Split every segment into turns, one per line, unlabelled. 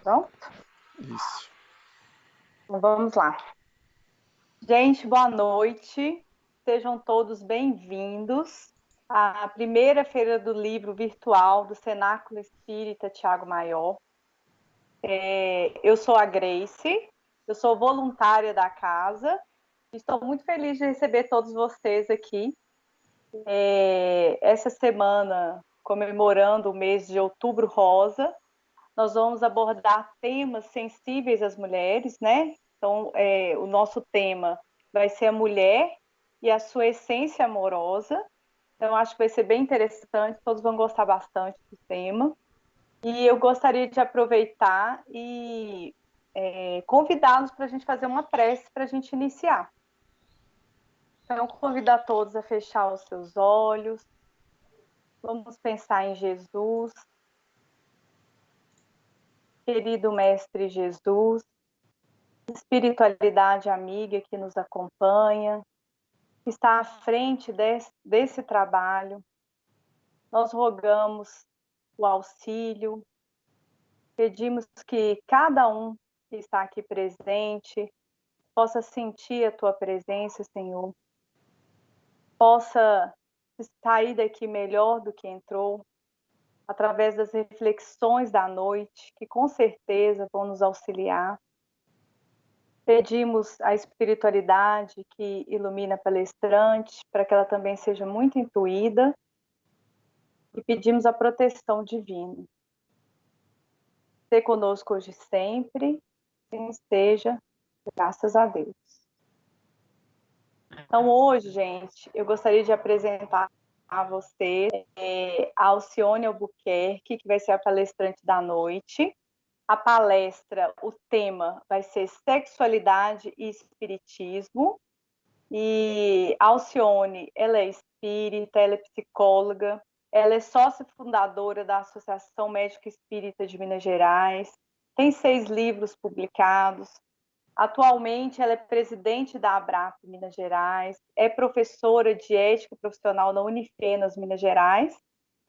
Pronto?
Isso.
Então vamos lá. Gente, boa noite. Sejam todos bem-vindos à primeira feira do livro virtual do Cenáculo Espírita Tiago Maior. Eu sou a Grace, eu sou voluntária da casa. Estou muito feliz de receber todos vocês aqui. Essa semana, comemorando o mês de Outubro Rosa, nós vamos abordar temas sensíveis às mulheres, né? Então, o nosso tema vai ser a mulher e a sua essência amorosa. Então, acho que vai ser bem interessante, todos vão gostar bastante do tema. E eu gostaria de aproveitar e convidá-los para a gente fazer uma prece para a gente iniciar. Então, convidar todos a fechar os seus olhos. Vamos pensar em Jesus, querido Mestre Jesus, espiritualidade amiga que nos acompanha, que está à frente desse trabalho. Nós rogamos o auxílio, pedimos que cada um que está aqui presente possa sentir a tua presença, Senhor, possa sair daqui melhor do que entrou, através das reflexões da noite, que com certeza vão nos auxiliar. Pedimos a espiritualidade que ilumina a palestrante, para que ela também seja muito intuída, e pedimos a proteção divina. Ser conosco hoje e sempre, assim esteja, graças a Deus. Então, hoje, gente, eu gostaria de apresentar a você a Alcione Albuquerque, que vai ser a palestrante da noite. A palestra, o tema vai ser Sexualidade e Espiritismo. E a Alcione, ela é espírita, ela é psicóloga, ela é sócia fundadora da Associação Médica Espírita de Minas Gerais, tem 6 livros publicados. Atualmente, ela é presidente da ABRAP Minas Gerais, é professora de ética profissional na Unifenas, Minas Gerais,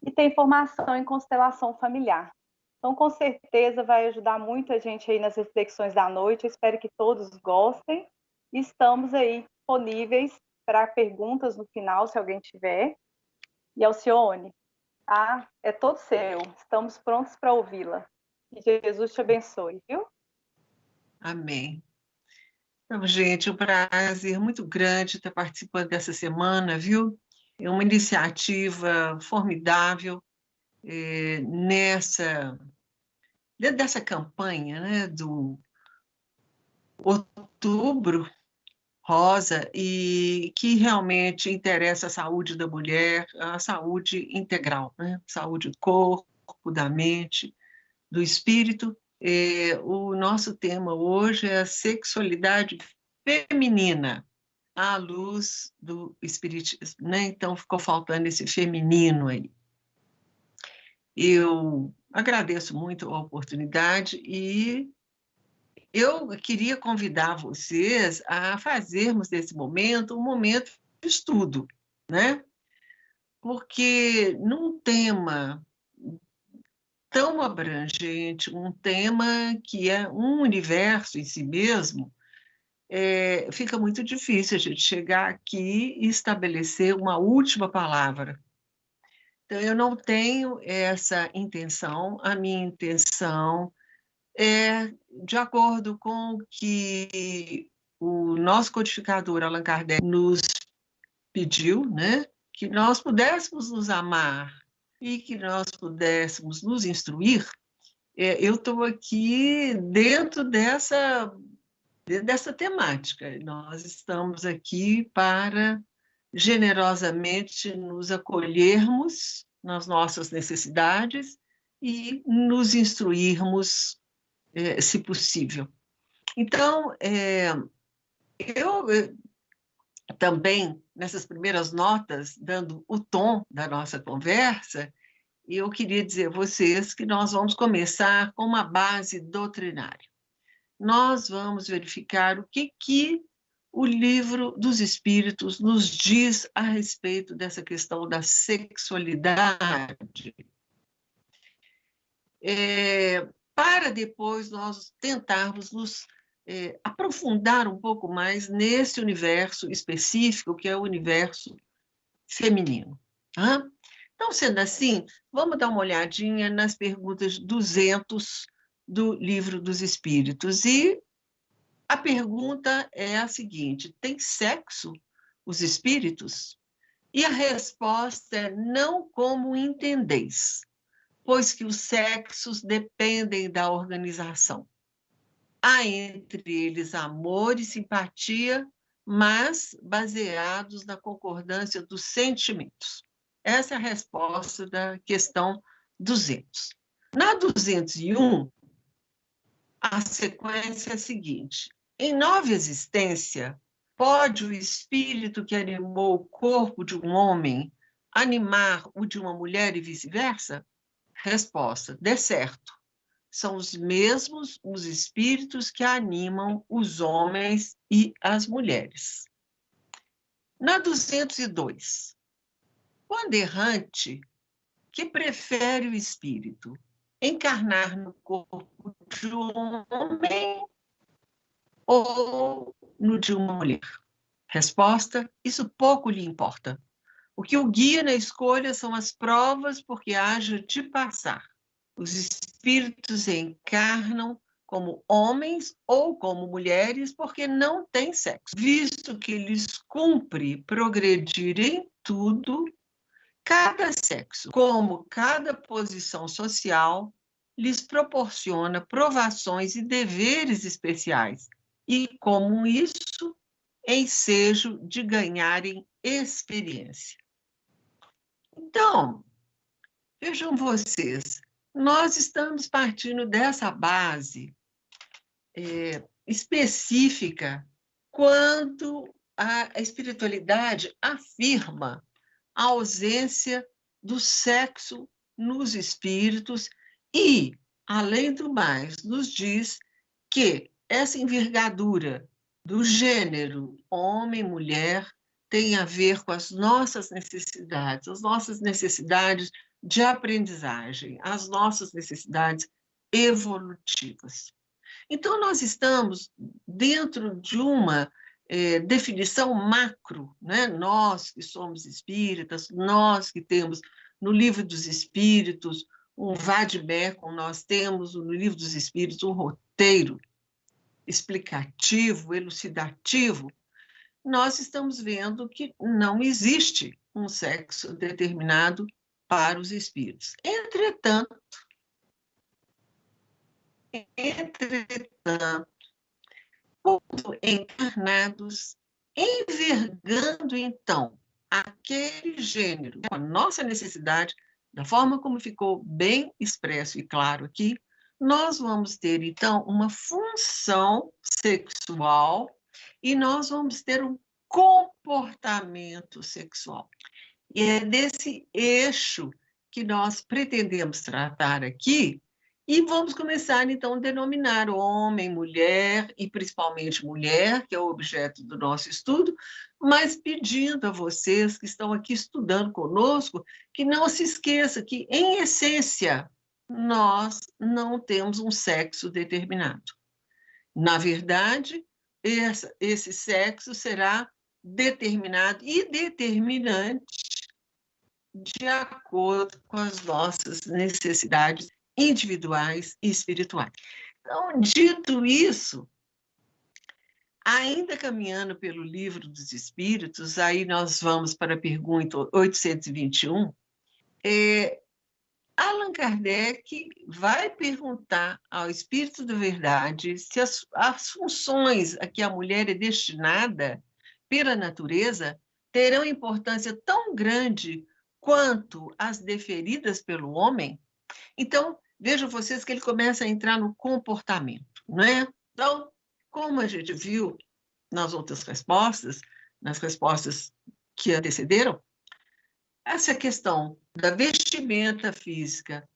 e tem formação em constelação familiar. Então, com certeza, vai ajudar muito a gente aí nas reflexões da noite. Eu espero que todos gostem. Estamos aí disponíveis para perguntas no final, se alguém tiver. E Alcione, é todo seu. Estamos prontos para ouvi-la. Que Jesus te abençoe, viu?
Amém. Então, gente, um prazer muito grande estar participando dessa semana, viu? É uma iniciativa formidável dentro dessa campanha, né, do Outubro Rosa, e que realmente interessa a saúde da mulher, a saúde integral, né? Saúde do corpo, da mente, do espírito. O nosso tema hoje é a sexualidade feminina, à luz do espiritismo, né? Então ficou faltando esse feminino aí. Eu agradeço muito a oportunidade e eu queria convidar vocês a fazermos desse momento um momento de estudo, né? Porque num tema tão abrangente, um tema que é um universo em si mesmo, fica muito difícil a gente chegar aqui e estabelecer uma última palavra. Então, eu não tenho essa intenção, a minha intenção é, de acordo com o que o nosso codificador Allan Kardec nos pediu, né, que nós pudéssemos nos amar e que nós pudéssemos nos instruir. Eu estou aqui dentro dessa temática. Nós estamos aqui para generosamente nos acolhermos nas nossas necessidades e nos instruirmos, se possível. Então, eu também, nessas primeiras notas, dando o tom da nossa conversa, eu queria dizer a vocês que nós vamos começar com uma base doutrinária. Nós vamos verificar o que o livro dos Espíritos nos diz a respeito dessa questão da sexualidade. Para para depois nós tentarmos nos aprofundar um pouco mais nesse universo específico, que é o universo feminino. Tá? Então, sendo assim, vamos dar uma olhadinha nas perguntas 200 do Livro dos Espíritos. E a pergunta é a seguinte: tem sexo os espíritos? E a resposta é: não como entendeis, pois que os sexos dependem da organização. Há entre eles amor e simpatia, mas baseados na concordância dos sentimentos. Essa é a resposta da questão 200. Na 201, a sequência é a seguinte: em nova existência, pode o espírito que animou o corpo de um homem animar o de uma mulher e vice-versa? Resposta: de certo. São os mesmos os espíritos que animam os homens e as mulheres. Na 202, quando errante, que prefere o espírito? Encarnar no corpo de um homem ou no de uma mulher? Resposta: isso pouco lhe importa. O que o guia na escolha são as provas porque haja de passar. Os espíritos encarnam como homens ou como mulheres porque não têm sexo, visto que lhes cumpre progredir em tudo. Cada sexo, como cada posição social, lhes proporciona provações e deveres especiais, e como isso, ensejo de ganharem experiência. Então, vejam vocês, nós estamos partindo dessa base específica quando a espiritualidade afirma a ausência do sexo nos espíritos e, além do mais, nos diz que essa envergadura do gênero homem, mulher, tem a ver com as nossas necessidades de aprendizagem, as nossas necessidades evolutivas. Então, nós estamos dentro de uma definição macro, né? Nós que somos espíritas, nós que temos no Livro dos Espíritos um vade-mecum, nós temos no Livro dos Espíritos um roteiro explicativo, elucidativo, nós estamos vendo que não existe um sexo determinado para os espíritos. Entretanto, quando encarnados, envergando então aquele gênero, com a nossa necessidade, da forma como ficou bem expresso e claro aqui, nós vamos ter então uma função sexual e nós vamos ter um comportamento sexual. E é desse eixo que nós pretendemos tratar aqui, e vamos começar, então, a denominar homem, mulher, e principalmente mulher, que é o objeto do nosso estudo, mas pedindo a vocês que estão aqui estudando conosco, que não se esqueça que, em essência, nós não temos um sexo determinado. Na verdade, esse sexo será determinado e determinante de acordo com as nossas necessidades individuais e espirituais. Então, dito isso, ainda caminhando pelo Livro dos Espíritos, aí nós vamos para a pergunta 821, Allan Kardec vai perguntar ao Espírito da Verdade se as funções a que a mulher é destinada pela natureza terão importância tão grande quanto as deferidas pelo homem. Então, vejam vocês que ele começa a entrar no comportamento, não é? Então, como a gente viu nas outras respostas, nas respostas que antecederam, essa questão da vestimenta física,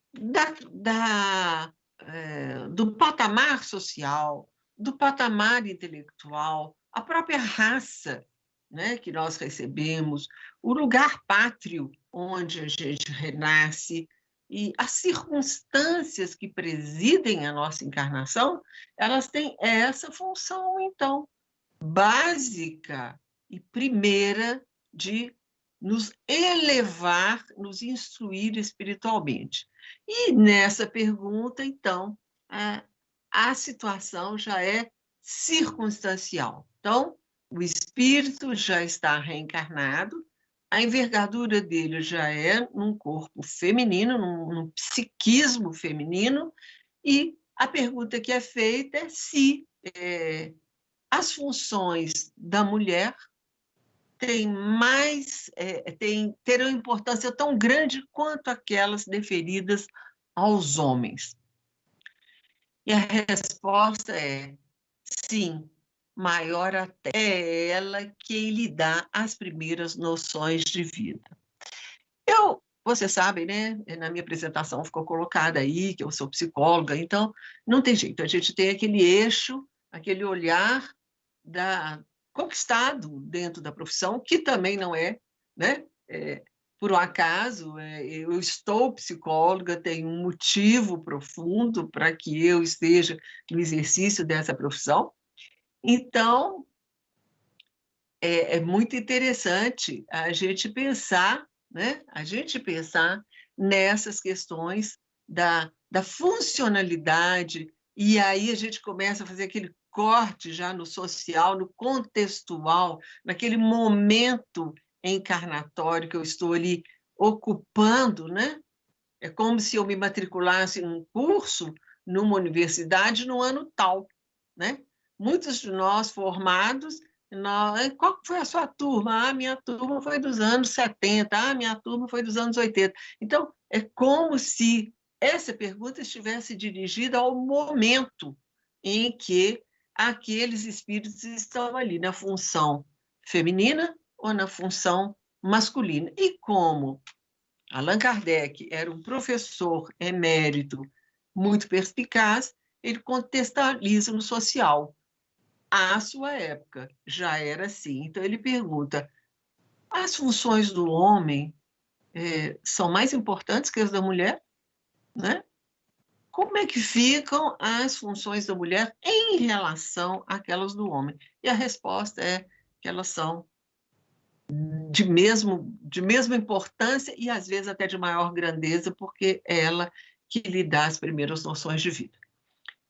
do patamar social, do patamar intelectual, a própria raça, né, que nós recebemos, o lugar pátrio onde a gente renasce, E as circunstâncias que presidem a nossa encarnação, elas têm essa função, então, básica e primeira de nos elevar, nos instruir espiritualmente. E nessa pergunta, então, a situação já é circunstancial. Então, o espírito já está reencarnado, a envergadura dele já é num corpo feminino, num psiquismo feminino, e a pergunta que é feita é se as funções da mulher terão importância tão grande quanto aquelas deferidas aos homens. E a resposta é sim, maior até ela que lhe dá as primeiras noções de vida. Você sabe, né? Na minha apresentação ficou colocada aí que eu sou psicóloga, então não tem jeito, a gente tem aquele eixo, aquele olhar conquistado dentro da profissão, que também não é, né? Por um acaso, eu estou psicóloga, tem um motivo profundo para que eu esteja no exercício dessa profissão. Então, é muito interessante a gente pensar, né? A gente pensar nessas questões da funcionalidade, e aí a gente começa a fazer aquele corte já no social, no contextual, naquele momento encarnatório que eu estou ali ocupando, né? É como se eu me matriculasse em um curso numa universidade no ano tal, né? Muitos de nós formados, qual foi a sua turma? Minha turma foi dos anos 70, minha turma foi dos anos 80. Então, é como se essa pergunta estivesse dirigida ao momento em que aqueles espíritos estão ali, na função feminina ou na função masculina. E como Allan Kardec era um professor emérito muito perspicaz, ele contextualiza no social. À sua época já era assim. Então ele pergunta: as funções do homem são mais importantes que as da mulher? Né? Como é que ficam as funções da mulher em relação àquelas do homem? E a resposta é que elas são de mesma importância e, às vezes, até de maior grandeza, porque é ela que lhe dá as primeiras noções de vida.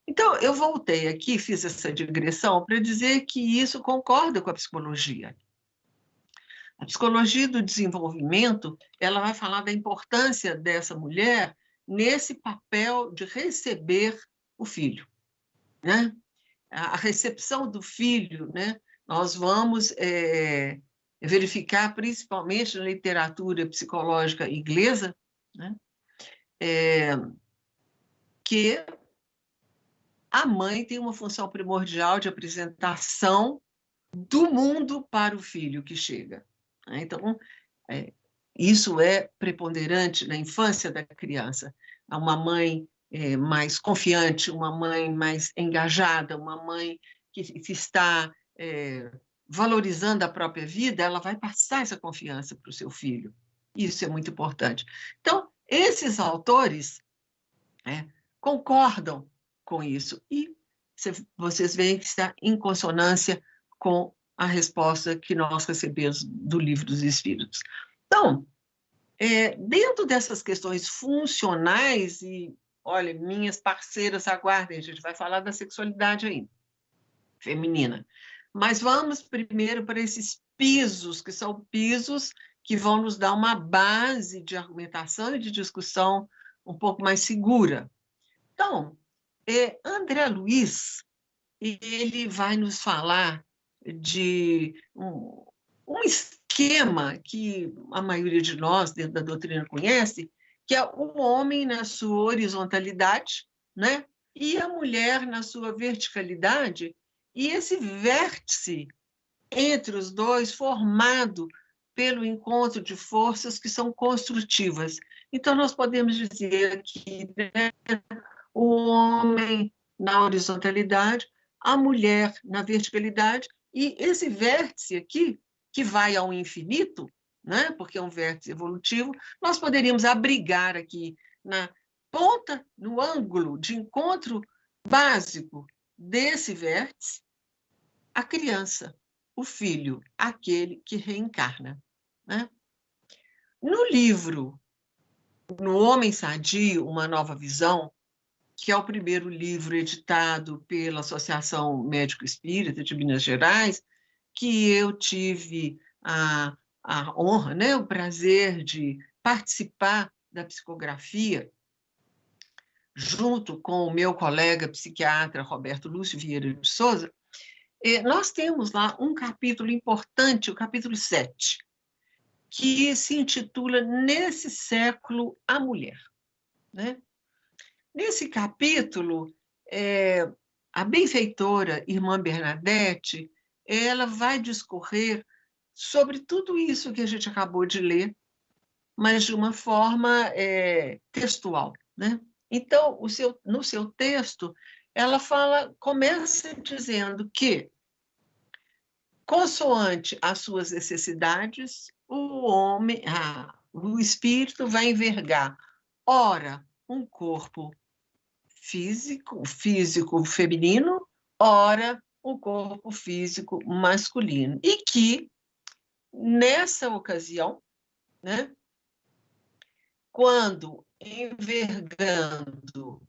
Então, eu voltei aqui, fiz essa digressão para dizer que isso concorda com a psicologia. A psicologia do desenvolvimento, ela vai falar da importância dessa mulher nesse papel de receber o filho, né? A recepção do filho, né? Nós vamos verificar, principalmente na literatura psicológica inglesa, né? Que a mãe tem uma função primordial de apresentação do mundo para o filho que chega. Então, isso é preponderante na infância da criança. Uma mãe mais confiante, uma mãe mais engajada, uma mãe que está valorizando a própria vida, ela vai passar essa confiança para o seu filho. Isso é muito importante. Então, esses autores concordam com isso e vocês veem que está em consonância com a resposta que nós recebemos do Livro dos Espíritos. Então, dentro dessas questões funcionais, e olha, minhas parceiras, aguardem, a gente vai falar da sexualidade ainda, feminina. Mas vamos primeiro para esses pisos, que são pisos que vão nos dar uma base de argumentação e de discussão um pouco mais segura. Então, André Luiz, ele vai nos falar de um esquema que a maioria de nós, dentro da doutrina, conhece, que é o homem na sua horizontalidade, né? E a mulher na sua verticalidade, e esse vértice entre os dois formado pelo encontro de forças que são construtivas. Então, nós podemos dizer que, né, o homem na horizontalidade, a mulher na verticalidade, e esse vértice aqui, que vai ao infinito, né, porque é um vértice evolutivo, nós poderíamos abrigar aqui na ponta, no ângulo de encontro básico desse vértice, a criança, o filho, aquele que reencarna, né? No livro No Homem Sadio, Uma Nova Visão, que é o primeiro livro editado pela Associação Médico Espírita de Minas Gerais, que eu tive a honra, né, o prazer de participar da psicografia, junto com o meu colega psiquiatra Roberto Lúcio Vieira de Souza. Nós temos lá um capítulo importante, o capítulo 7, que se intitula Nesse Século, a Mulher, né? Nesse capítulo, a benfeitora Irmã Bernadette, ela vai discorrer sobre tudo isso que a gente acabou de ler, mas de uma forma textual, né? Então, no seu texto, ela começa dizendo que, consoante as suas necessidades, o espírito vai envergar, ora, um corpo físico feminino, ora, um corpo físico masculino. E que, nessa ocasião, né, quando envergando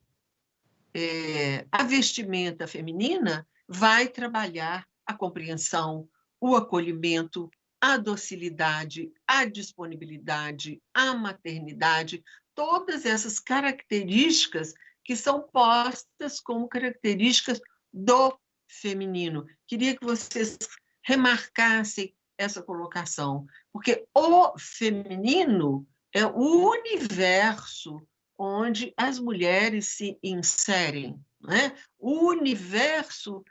a vestimenta feminina, vai trabalhar a compreensão, o acolhimento, a docilidade, a disponibilidade, a maternidade, todas essas características que são postas como características do feminino. Queria que vocês remarcassem essa colocação, porque o feminino é o universo onde as mulheres se inserem, né? O universo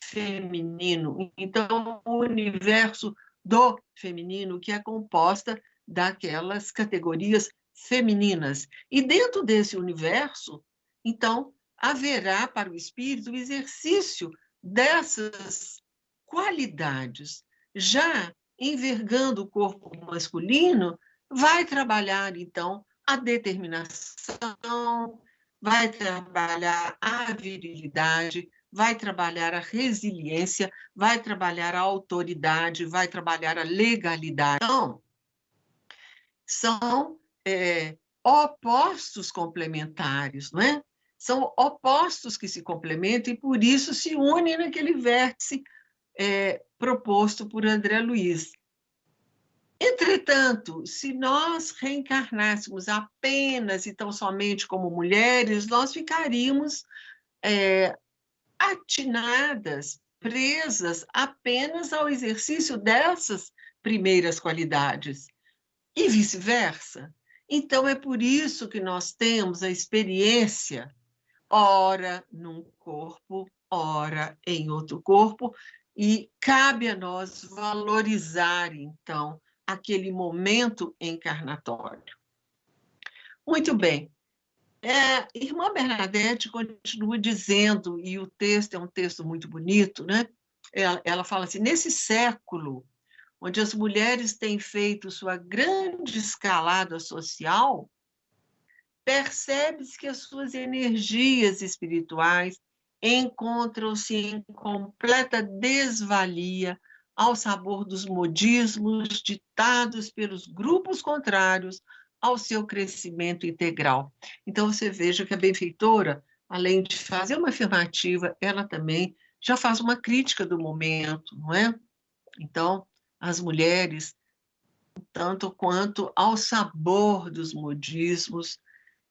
feminino. Então, o universo do feminino, que é composta daquelas categorias femininas. E dentro desse universo, então, haverá para o espírito o exercício dessas qualidades. Já envergando o corpo masculino, vai trabalhar, então, a determinação, vai trabalhar a virilidade, vai trabalhar a resiliência, vai trabalhar a autoridade, vai trabalhar a legalidade. Então, são opostos complementares, não é? São opostos que se complementam e, por isso, se unem naquele vértice proposto por André Luiz. Entretanto, se nós reencarnássemos apenas e tão somente como mulheres, nós ficaríamos atinadas, presas apenas ao exercício dessas primeiras qualidades, e vice-versa. Então, é por isso que nós temos a experiência, ora num corpo, ora em outro corpo, e cabe a nós valorizar, então, aquele momento encarnatório. Muito bem. Irmã Bernadette continua dizendo, e o texto é um texto muito bonito, né? Ela fala assim, nesse século, onde as mulheres têm feito sua grande escalada social, percebe-se que as suas energias espirituais encontram-se em completa desvalia ao sabor dos modismos ditados pelos grupos contrários ao seu crescimento integral. Então, você veja que a benfeitora, além de fazer uma afirmativa, ela também já faz uma crítica do momento, não é? Então, as mulheres, tanto quanto ao sabor dos modismos,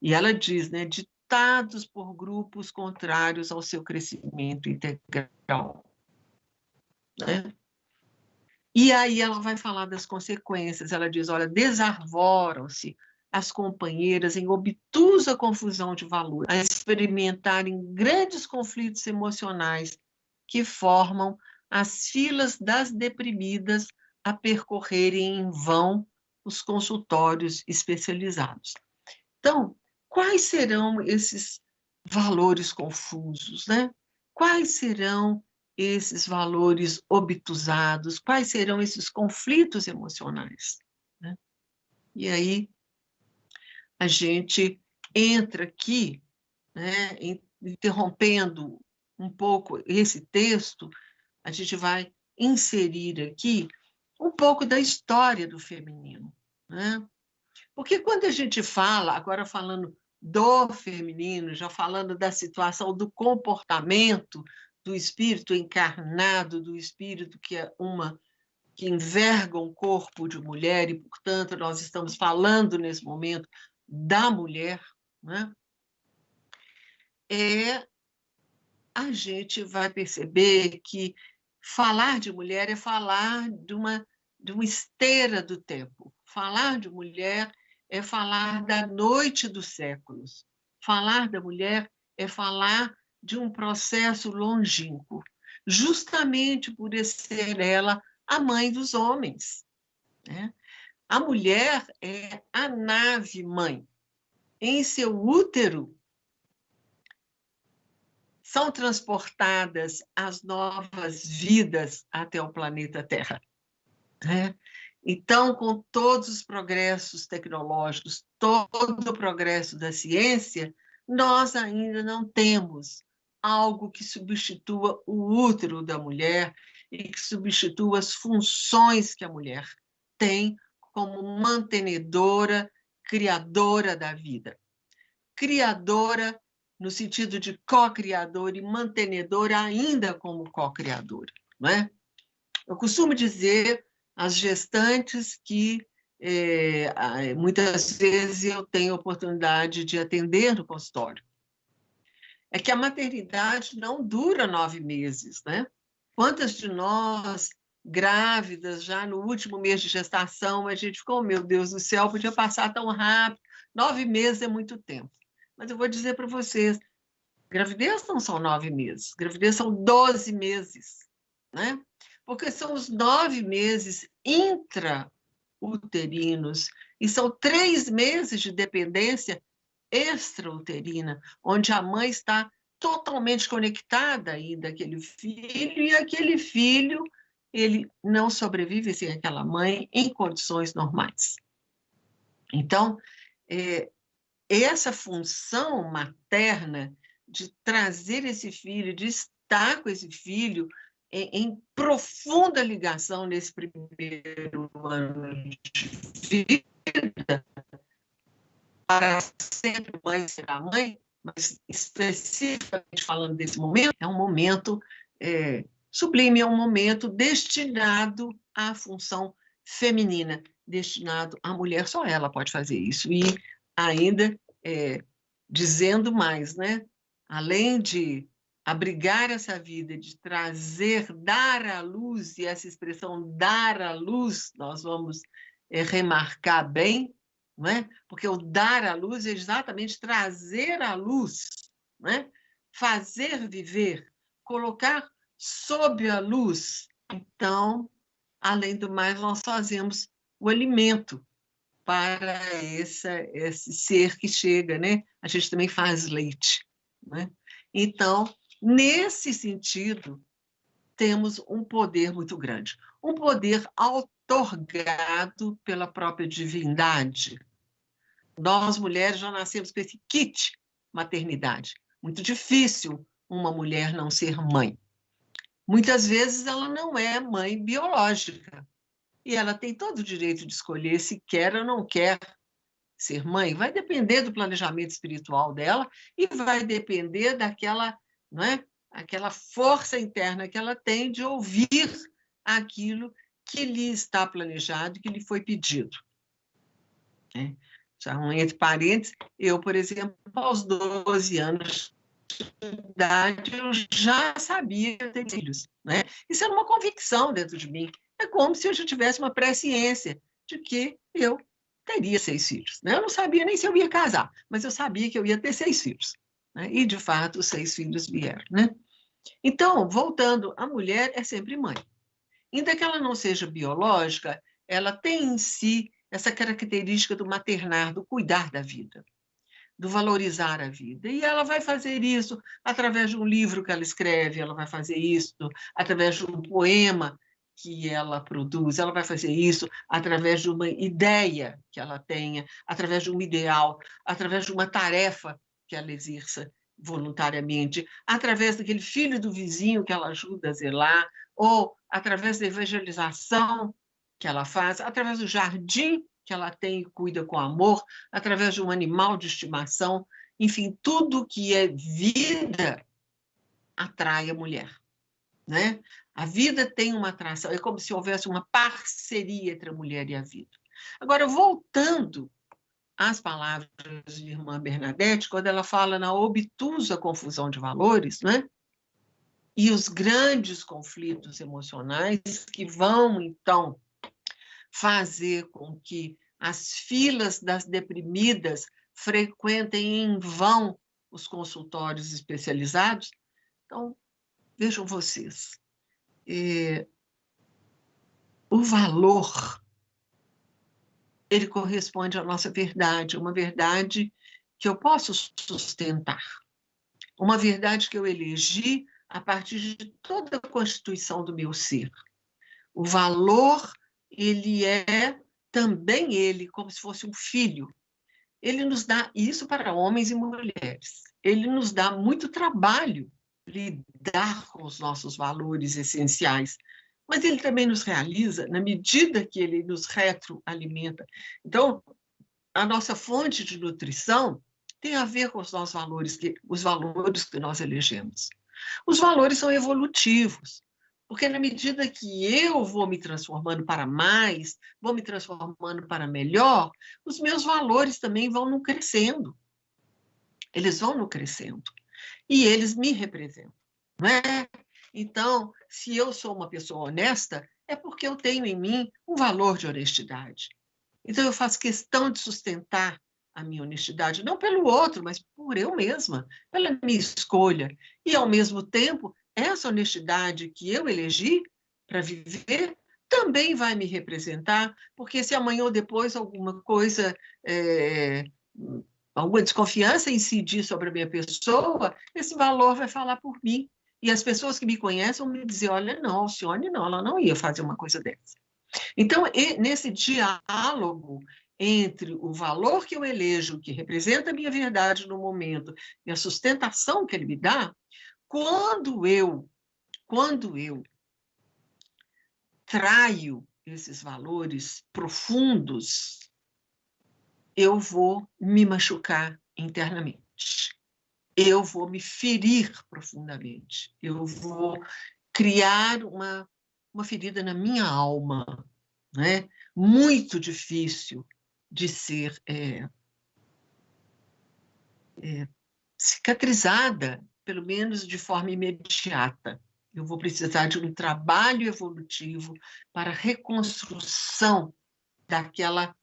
e ela diz, né, ditados por grupos contrários ao seu crescimento integral. Né? E aí ela vai falar das consequências. Ela diz, olha, desarvoram-se as companheiras em obtusa confusão de valores, a experimentarem grandes conflitos emocionais que formam as filas das deprimidas a percorrerem em vão os consultórios especializados. Então, quais serão esses valores confusos, né? Quais serão esses valores obtusados? Quais serão esses conflitos emocionais? Né? E aí a gente entra aqui, né, interrompendo um pouco esse texto, a gente vai inserir aqui um pouco da história do feminino, né? Porque quando a gente fala, agora falando do feminino, já falando da situação do comportamento do espírito encarnado, do espírito que é que enverga um corpo de mulher, e, portanto, nós estamos falando nesse momento da mulher, né? A gente vai perceber que falar de mulher é falar de uma esteira do tempo. Falar de mulher é falar da noite dos séculos. Falar da mulher é falar de um processo longínquo, justamente por ser ela a mãe dos homens, né? A mulher é a nave-mãe. Em seu útero são transportadas as novas vidas até o planeta Terra, né? Então, com todos os progressos tecnológicos, todo o progresso da ciência, nós ainda não temos algo que substitua o útero da mulher e que substitua as funções que a mulher tem como mantenedora, criadora da vida. Criadora no sentido de co-criadora e mantenedora ainda como co-criadora, não é? Eu costumo dizer às gestantes que muitas vezes eu tenho oportunidade de atender no consultório, é que a maternidade não dura 9 meses, né? Quantas de nós, grávidas, já no último mês de gestação, a gente ficou, oh, meu Deus do céu, podia passar tão rápido, 9 meses é muito tempo. Mas eu vou dizer para vocês, gravidez não são 9 meses, gravidez são 12 meses, né? Porque são os 9 meses intrauterinos e são 3 meses de dependência extrauterina, onde a mãe está totalmente conectada ainda àquele filho, e aquele filho ele não sobrevive sem aquela mãe em condições normais. Então, essa função materna de trazer esse filho, de estar com esse filho em profunda ligação nesse primeiro ano de vida, para sempre mãe será mãe, mas especificamente falando desse momento, é um momento sublime, é um momento destinado à função feminina, destinado à mulher, só ela pode fazer isso. E ainda dizendo mais, né? Além de abrigar essa vida, de trazer, dar à luz, e essa expressão dar à luz, nós vamos remarcar bem, não é? Porque o dar à luz é exatamente trazer à luz, não é? Fazer viver, colocar sob a luz. Então, além do mais, nós fazemos o alimento para esse ser que chega, né? A gente também faz leite, né? Então, nesse sentido, temos um poder muito grande, um poder outorgado pela própria divindade. Nós, mulheres, já nascemos com esse kit maternidade. Muito difícil uma mulher não ser mãe. Muitas vezes ela não é mãe biológica, e ela tem todo o direito de escolher se quer ou não quer ser mãe. Vai depender do planejamento espiritual dela e vai depender daquela, não é? Aquela força interna que ela tem de ouvir aquilo que lhe está planejado, que lhe foi pedido. Já entre parênteses, eu, por exemplo, aos 12 anos de idade, eu já sabia ter filhos, né? Isso era uma convicção dentro de mim. É como se eu já tivesse uma presciência de que eu teria 6 filhos, né? Eu não sabia nem se eu ia casar, mas eu sabia que eu ia ter 6 filhos, né? E, de fato, os 6 filhos vieram, né? Então, voltando, a mulher é sempre mãe. Ainda que ela não seja biológica, ela tem em si essa característica do maternar, do cuidar da vida, do valorizar a vida. E ela vai fazer isso através de um livro que ela escreve, ela vai fazer isso através de um poema que ela produz, ela vai fazer isso através de uma ideia que ela tenha, através de um ideal, através de uma tarefa que ela exerça voluntariamente, através daquele filho do vizinho que ela ajuda a zelar, ou através da evangelização que ela faz, através do jardim que ela tem e cuida com amor, através de um animal de estimação, enfim, tudo que é vida atrai a mulher, né? A vida tem uma atração, é como se houvesse uma parceria entre a mulher e a vida. Agora, voltando às palavras de irmã Bernadette, quando ela fala na obtusa confusão de valores, né? E os grandes conflitos emocionais que vão, então, fazer com que as filas das deprimidas frequentem em vão os consultórios especializados. Então, vejam vocês, o valor, ele corresponde à nossa verdade, uma verdade que eu posso sustentar, uma verdade que eu elegi a partir de toda a constituição do meu ser. O valor, ele é também ele, como se fosse um filho. Ele nos dá isso para homens e mulheres. Ele nos dá muito trabalho lidar com os nossos valores essenciais, mas ele também nos realiza na medida que ele nos retroalimenta. Então, a nossa fonte de nutrição tem a ver com os nossos valores, os valores que nós elegemos. Os valores são evolutivos, porque na medida que eu vou me transformando para mais, vou me transformando para melhor, os meus valores também vão no crescendo. Eles vão no crescendo. E eles me representam, não é? Então, se eu sou uma pessoa honesta, é porque eu tenho em mim um valor de honestidade. Então, eu faço questão de sustentar a minha honestidade, não pelo outro, mas por eu mesma, pela minha escolha. E, ao mesmo tempo, essa honestidade que eu elegi para viver também vai me representar, porque se amanhã ou depois alguma coisa, alguma desconfiança incidir sobre a minha pessoa, esse valor vai falar por mim. E as pessoas que me conhecem vão me dizer, olha, não, Alcione, não, ela não ia fazer uma coisa dessa. Então, nesse diálogo entre o valor que eu elejo, que representa a minha verdade no momento, e a sustentação que ele me dá, quando eu traio esses valores profundos, eu vou me machucar internamente. Eu vou me ferir profundamente. Eu vou criar uma ferida na minha alma, né? Muito difícil de ser cicatrizada, pelo menos de forma imediata. Eu vou precisar de um trabalho evolutivo para a reconstrução daquela,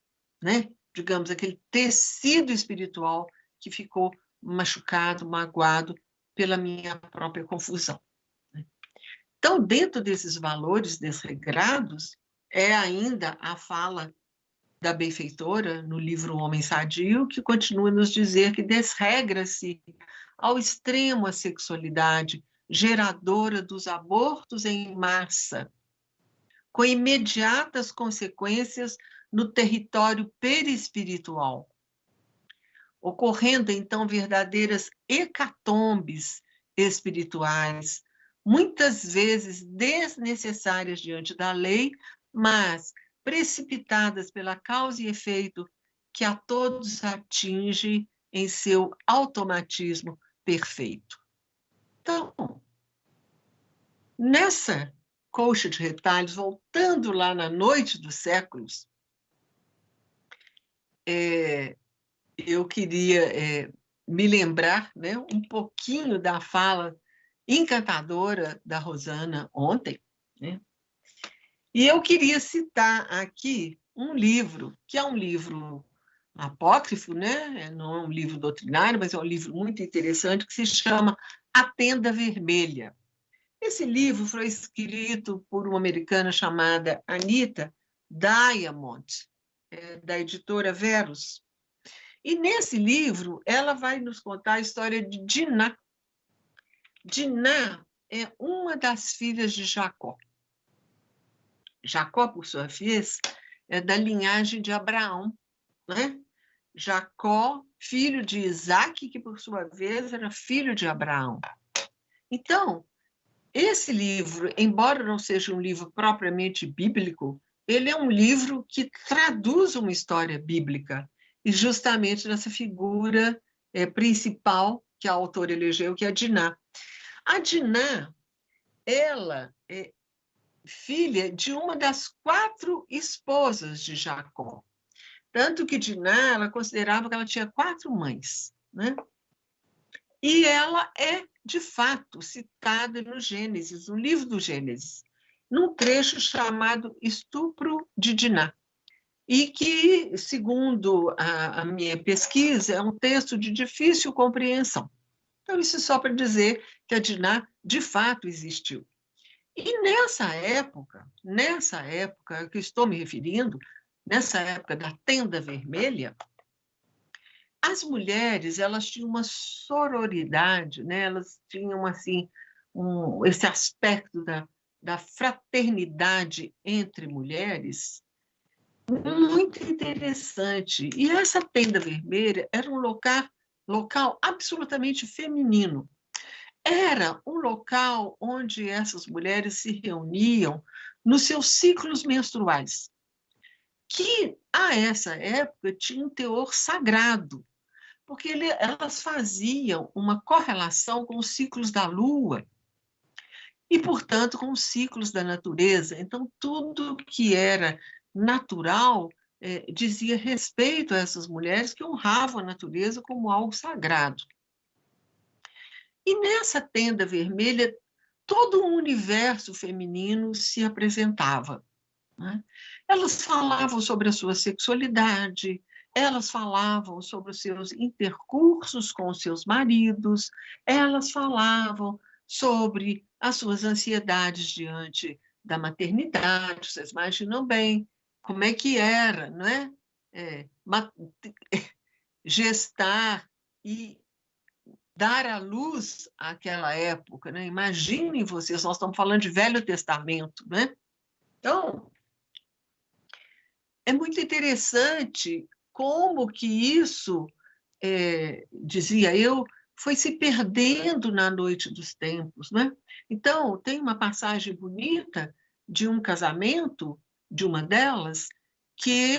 né, digamos, aquele tecido espiritual que ficou machucado, magoado pela minha própria confusão. Então, dentro desses valores desregrados, é ainda a fala da benfeitora, no livro O Homem Sadio, que continua a nos dizer que desregra-se ao extremo a sexualidade, geradora dos abortos em massa, com imediatas consequências no território perispiritual, ocorrendo, então, verdadeiras hecatombes espirituais, muitas vezes desnecessárias diante da lei, mas precipitadas pela causa e efeito que a todos atinge em seu automatismo perfeito. Então, nessa colcha de retalhos, voltando lá na noite dos séculos, eu queria me lembrar, né, um pouquinho da fala encantadora da Rosana ontem, né? E eu queria citar aqui um livro, que é um livro apócrifo, né? Não é um livro doutrinário, mas é um livro muito interessante, que se chama A Tenda Vermelha. Esse livro foi escrito por uma americana chamada Anita Diamond, da editora Verus. E nesse livro, ela vai nos contar a história de Diná. Diná é uma das filhas de Jacó. Jacó, por sua vez, é da linhagem de Abraão, né? Jacó, filho de Isaque, que por sua vez era filho de Abraão. Então, esse livro, embora não seja um livro propriamente bíblico, ele é um livro que traduz uma história bíblica, e justamente nessa figura principal que a autora elegeu, que é a Diná. A Diná, ela é filha de uma das 4 esposas de Jacó. Tanto que Diná, ela considerava que ela tinha 4 mães, né? E ela é, de fato, citada no Gênesis, no livro do Gênesis, num trecho chamado Estupro de Diná, e que, segundo a minha pesquisa, é um texto de difícil compreensão. Então, isso é só para dizer que a Diná, de fato, existiu. E nessa época que eu estou me referindo, nessa época da Tenda Vermelha, as mulheres, elas tinham uma sororidade, né? Elas tinham assim esse aspecto da fraternidade entre mulheres muito interessante. E essa Tenda Vermelha era um local absolutamente feminino. Era um local onde essas mulheres se reuniam nos seus ciclos menstruais, que a essa época tinha um teor sagrado, porque elas faziam uma correlação com os ciclos da Lua e, portanto, com os ciclos da natureza. Então, tudo que era natural dizia respeito a essas mulheres que honravam a natureza como algo sagrado. E nessa Tenda Vermelha, todo o universo feminino se apresentava, né? Elas falavam sobre a sua sexualidade, elas falavam sobre os seus intercursos com os seus maridos, elas falavam sobre as suas ansiedades diante da maternidade. Vocês imaginam bem como é que era, não é? Gestar e dar à luz àquela época, né? Imaginem vocês, nós estamos falando de Velho Testamento, né? Então, é muito interessante como que isso, dizia eu, foi se perdendo na noite dos tempos, né? Então, tem uma passagem bonita de um casamento, de uma delas, que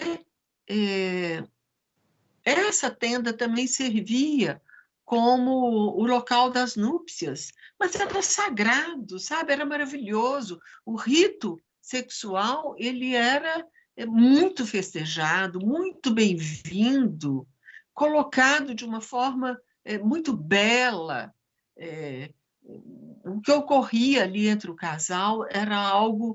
essa tenda também servia como o local das núpcias, mas era sagrado, sabe? Era maravilhoso. O rito sexual, ele era muito festejado, muito bem-vindo, colocado de uma forma muito bela. O que ocorria ali entre o casal era algo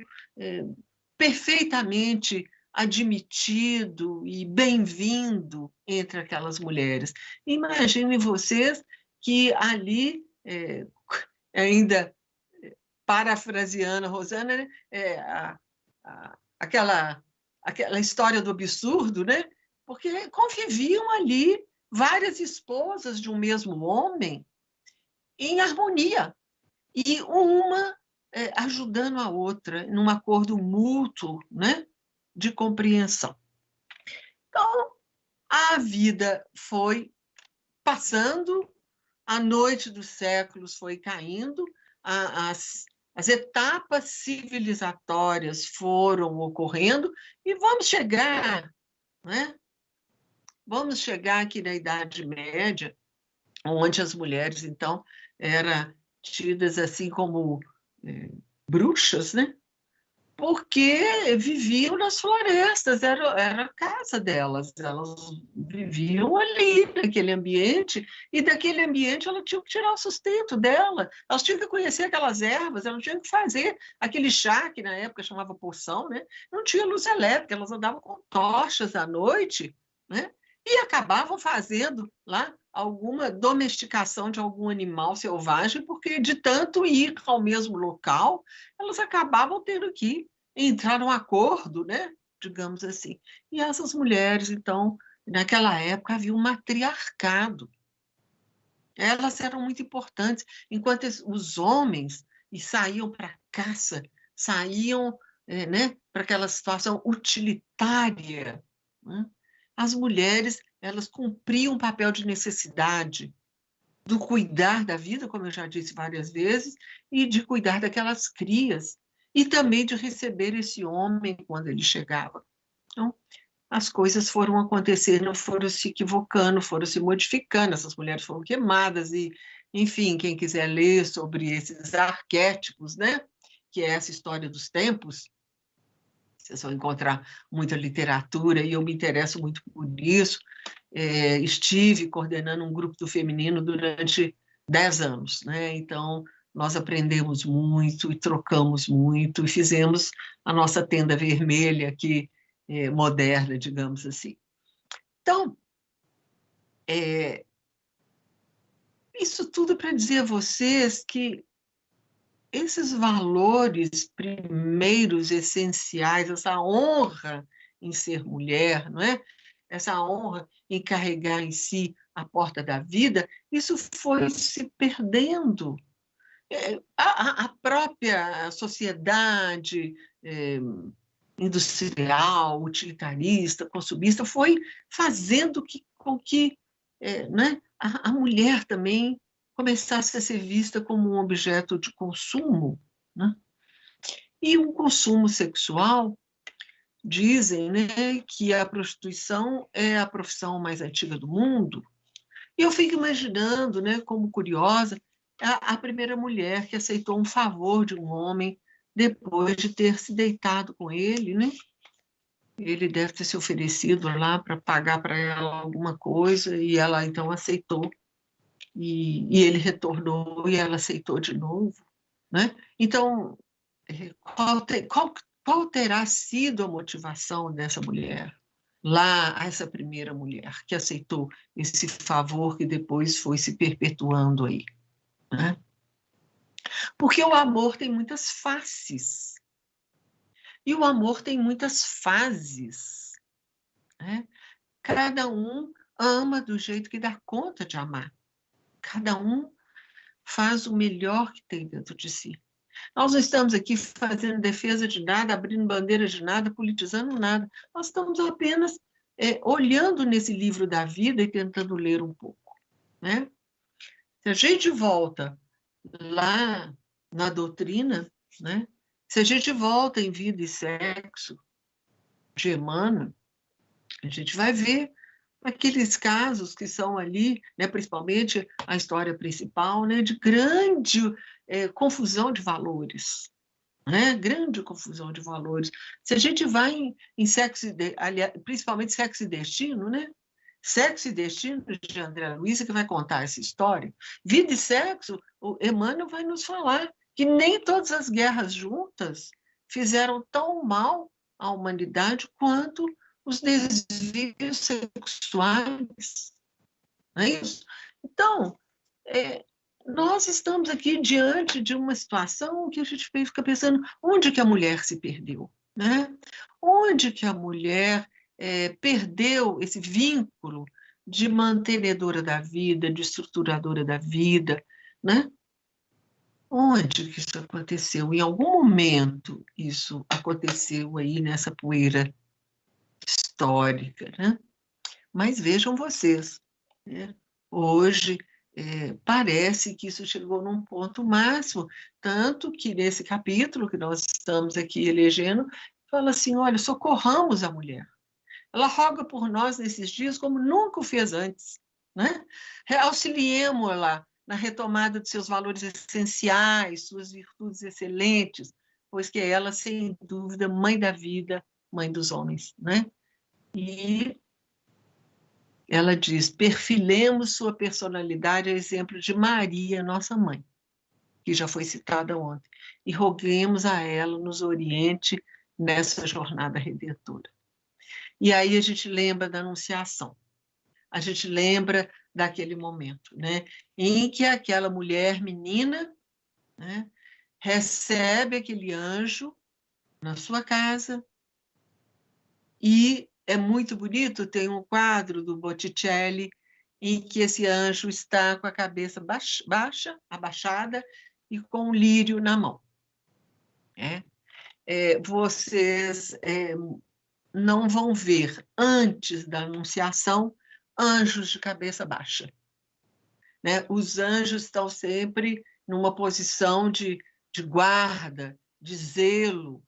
perfeitamente admitido e bem-vindo entre aquelas mulheres. Imaginem vocês que ali, ainda parafraseando a Rosana, né, aquela história do absurdo, né? Porque conviviam ali várias esposas de um mesmo homem em harmonia, e uma ajudando a outra, num acordo mútuo, né, de compreensão. Então, a vida foi passando, a noite dos séculos foi caindo, as etapas civilizatórias foram ocorrendo, e vamos chegar, né? Vamos chegar aqui na Idade Média, onde as mulheres, então, eram tidas assim como bruxas, né? Porque viviam nas florestas, era a casa delas, elas viviam ali, naquele ambiente, e daquele ambiente elas tinham que tirar o sustento dela, elas tinham que conhecer aquelas ervas, elas tinham que fazer aquele chá, que na época chamava poção, né? Não tinha luz elétrica, elas andavam com tochas à noite, né? E acabavam fazendo lá alguma domesticação de algum animal selvagem, porque de tanto ir ao mesmo local, elas acabavam tendo que entrar num acordo, né? Digamos assim. E essas mulheres, então, naquela época havia um matriarcado. Elas eram muito importantes, enquanto os homens saíam para caça, saíam né, para aquela situação utilitária, né? As mulheres, elas cumpriam um papel de necessidade, do cuidar da vida, como eu já disse várias vezes, e de cuidar daquelas crias, e também de receber esse homem quando ele chegava. Então, as coisas foram acontecendo, foram se equivocando, foram se modificando, essas mulheres foram queimadas, e, enfim, quem quiser ler sobre esses arquétipos, né, que é essa história dos tempos, vocês vão encontrar muita literatura, e eu me interesso muito por isso. Estive coordenando um grupo do feminino durante 10 anos, né? Então, nós aprendemos muito e trocamos muito, e fizemos a nossa tenda vermelha aqui, moderna, digamos assim. Então, isso tudo para dizer a vocês que esses valores primeiros, essenciais, essa honra em ser mulher, não é? Essa honra em carregar em si a porta da vida, isso foi se perdendo. A própria sociedade industrial, utilitarista, consumista, foi fazendo com que, né, a mulher também começasse a ser vista como um objeto de consumo, né? E o consumo sexual, dizem, né, que a prostituição é a profissão mais antiga do mundo. E eu fico imaginando, né, como curiosa, a primeira mulher que aceitou um favor de um homem depois de ter se deitado com ele, né? Ele deve ter se oferecido lá para pagar para ela alguma coisa, e ela então aceitou, e ele retornou e ela aceitou de novo, né? Então, qual terá sido a motivação dessa mulher? Lá, essa primeira mulher que aceitou esse favor que depois foi se perpetuando aí, né? Porque o amor tem muitas faces, e o amor tem muitas fases, né? Cada um ama do jeito que dá conta de amar. Cada um faz o melhor que tem dentro de si. Nós não estamos aqui fazendo defesa de nada, abrindo bandeira de nada, politizando nada. Nós estamos apenas olhando nesse livro da vida e tentando ler um pouco, né? Se a gente volta lá na doutrina, né? Se a gente volta em Vida e Sexo, de Emmanuel, a gente vai ver aqueles casos que são ali, né, principalmente a história principal, né, de grande confusão de valores, né, grande confusão de valores. Se a gente vai em Sexo aliás, principalmente Sexo e Destino, né, Sexo e Destino de André Luiz, que vai contar essa história. Vida e Sexo, o Emmanuel vai nos falar que nem todas as guerras juntas fizeram tão mal à humanidade quanto os desvios sexuais, não é isso? Então, nós estamos aqui diante de uma situação que a gente fica pensando, onde que a mulher se perdeu, né? Onde que a mulher perdeu esse vínculo de mantenedora da vida, de estruturadora da vida, né? Onde que isso aconteceu? Em algum momento isso aconteceu aí nessa poeira histórica, né? Mas vejam vocês, né? Hoje parece que isso chegou num ponto máximo, tanto que nesse capítulo que nós estamos aqui elegendo, fala assim, olha, socorramos a mulher. Ela roga por nós nesses dias como nunca o fez antes, né? Auxiliemos-la na retomada de seus valores essenciais, suas virtudes excelentes, pois que é ela, sem dúvida, mãe da vida, mãe dos homens, né? E ela diz, perfilemos sua personalidade a exemplo de Maria, nossa mãe, que já foi citada ontem, e roguemos a ela nos oriente nessa jornada redentora. E aí a gente lembra da Anunciação, a gente lembra daquele momento, né, em que aquela mulher menina, né, recebe aquele anjo na sua casa, e é muito bonito, tem um quadro do Botticelli em que esse anjo está com a cabeça baixa, abaixada, e com um lírio na mão. vocês não vão ver, antes da anunciação, anjos de cabeça baixa. Né? Os anjos estão sempre numa posição de guarda, de zelo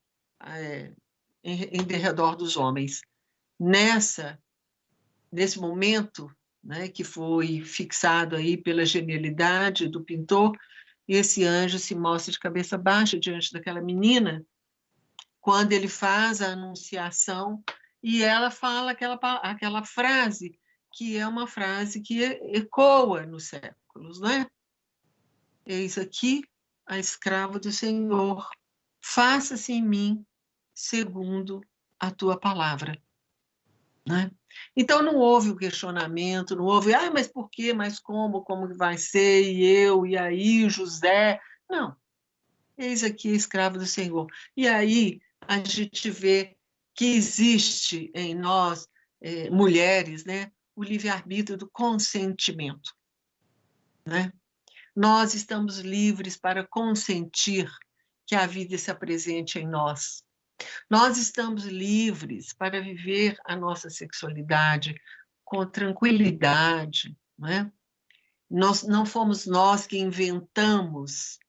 em derredor dos homens. Nesse momento, né, que foi fixado aí pela genialidade do pintor, esse anjo se mostra de cabeça baixa diante daquela menina, quando ele faz a anunciação, e ela fala aquela frase, que é uma frase que ecoa nos séculos, né? Eis aqui a escrava do Senhor, faça-se em mim segundo a tua palavra. Né? Então não houve o questionamento, não houve, mas por quê, mas como que vai ser, e eu, e aí, José? Não, eis aqui a escrava do Senhor. E aí a gente vê que existe em nós, mulheres, né, o livre-arbítrio do consentimento. Né? Nós estamos livres para consentir que a vida se apresente em nós. Nós estamos livres para viver a nossa sexualidade com tranquilidade, não é? Não fomos nós que inventamos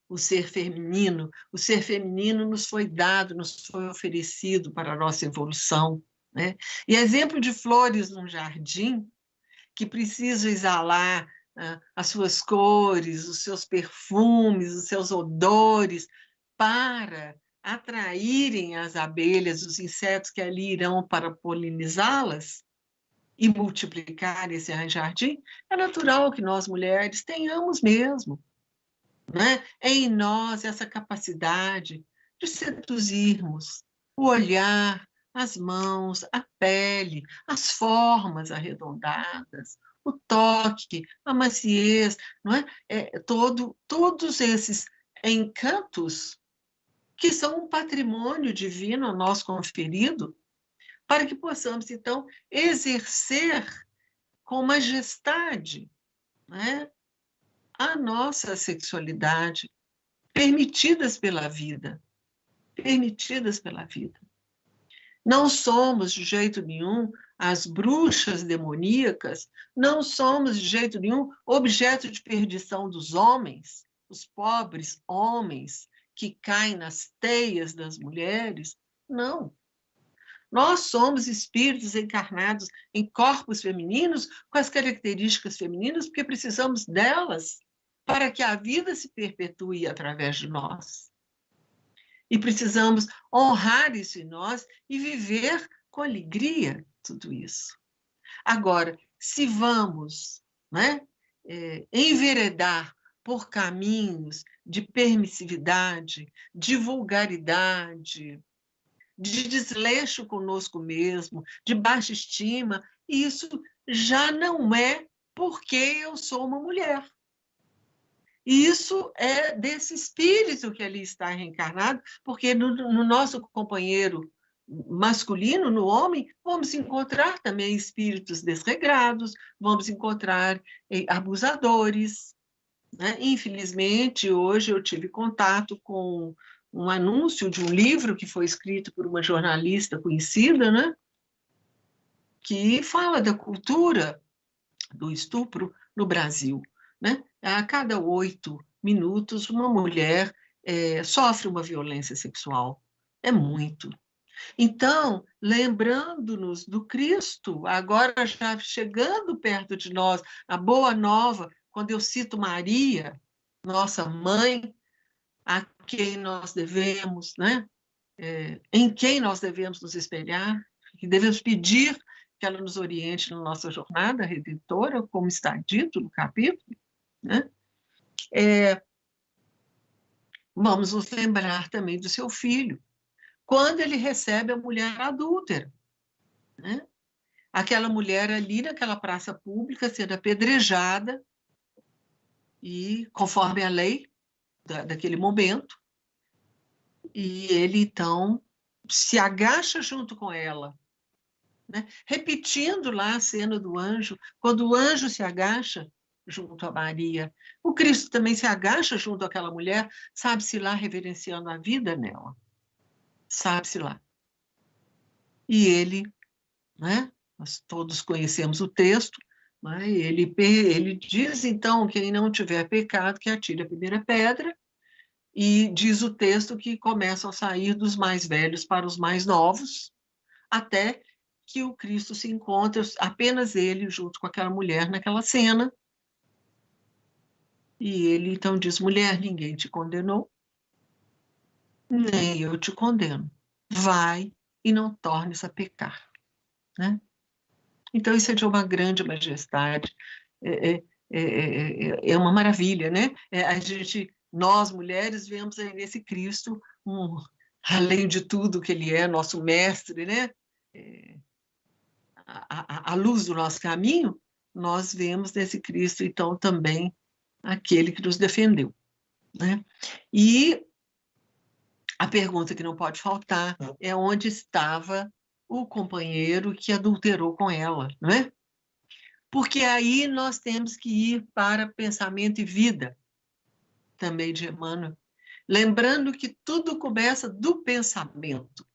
o ser feminino nos foi dado, nos foi oferecido para a nossa evolução, né? E exemplo de flores num jardim que precisam exalar as suas cores, os seus perfumes, os seus odores, para atraírem as abelhas, os insetos que ali irão para polinizá-las e multiplicar esse jardim, é natural que nós, mulheres, tenhamos mesmo, né? É em nós essa capacidade de seduzirmos o olhar, as mãos, a pele, as formas arredondadas, o toque, a maciez, não é? Todos esses encantos que são um patrimônio divino a nós conferido, para que possamos, então, exercer com majestade, né, a nossa sexualidade, permitidas pela vida, permitidas pela vida. Não somos, de jeito nenhum, as bruxas demoníacas, não somos, de jeito nenhum, objeto de perdição dos homens, os pobres homens que caem nas teias das mulheres. Não. Nós somos espíritos encarnados em corpos femininos, com as características femininas, porque precisamos delas para que a vida se perpetue através de nós. E precisamos honrar isso em nós e viver com alegria tudo isso. Agora, se vamos, né, enveredar por caminhos de permissividade, de vulgaridade, de desleixo conosco mesmo, de baixa estima, isso já não é porque eu sou uma mulher. Isso é desse espírito que ali está reencarnado, porque no nosso companheiro masculino, no homem, vamos encontrar também espíritos desregrados, vamos encontrar abusadores. Né? Infelizmente, hoje eu tive contato com um anúncio de um livro que foi escrito por uma jornalista conhecida, né? Que fala da cultura do estupro no Brasil. Né? A cada 8 minutos, uma mulher sofre uma violência sexual. É muito. Então, lembrando-nos do Cristo, agora já chegando perto de nós, a boa nova, quando eu cito Maria, nossa mãe, a quem nós devemos, né? Em quem nós devemos nos espelhar, que devemos pedir que ela nos oriente na nossa jornada redentora, como está dito no capítulo, né? Vamos nos lembrar também do seu filho, quando ele recebe a mulher adúltera, né? Aquela mulher ali naquela praça pública sendo apedrejada, e conforme a lei daquele momento, e ele então se agacha junto com ela, né? Repetindo lá a cena do anjo, quando o anjo se agacha junto a Maria, o Cristo também se agacha junto àquela mulher, sabe-se lá reverenciando a vida nela. sabe-se lá. E ele, né, nós todos conhecemos o texto, né, ele diz, então, quem não tiver pecado, que atire a primeira pedra, e diz o texto que começam a sair dos mais velhos para os mais novos, até que o Cristo se encontra, apenas ele, junto com aquela mulher naquela cena, e ele então diz, mulher, ninguém te condenou, nem eu te condeno. Vai e não tornes a pecar. Né? Então, isso é de uma grande majestade, é uma maravilha, né? Nós, mulheres, vemos aí nesse Cristo, além de tudo que ele é, nosso mestre, né? A luz do nosso caminho, nós vemos nesse Cristo, então, também aquele que nos defendeu. Né? E a pergunta que não pode faltar é onde estava o companheiro que adulterou com ela, não é? Porque aí nós temos que ir para pensamento e vida, também de Emmanuel, lembrando que tudo começa do pensamento,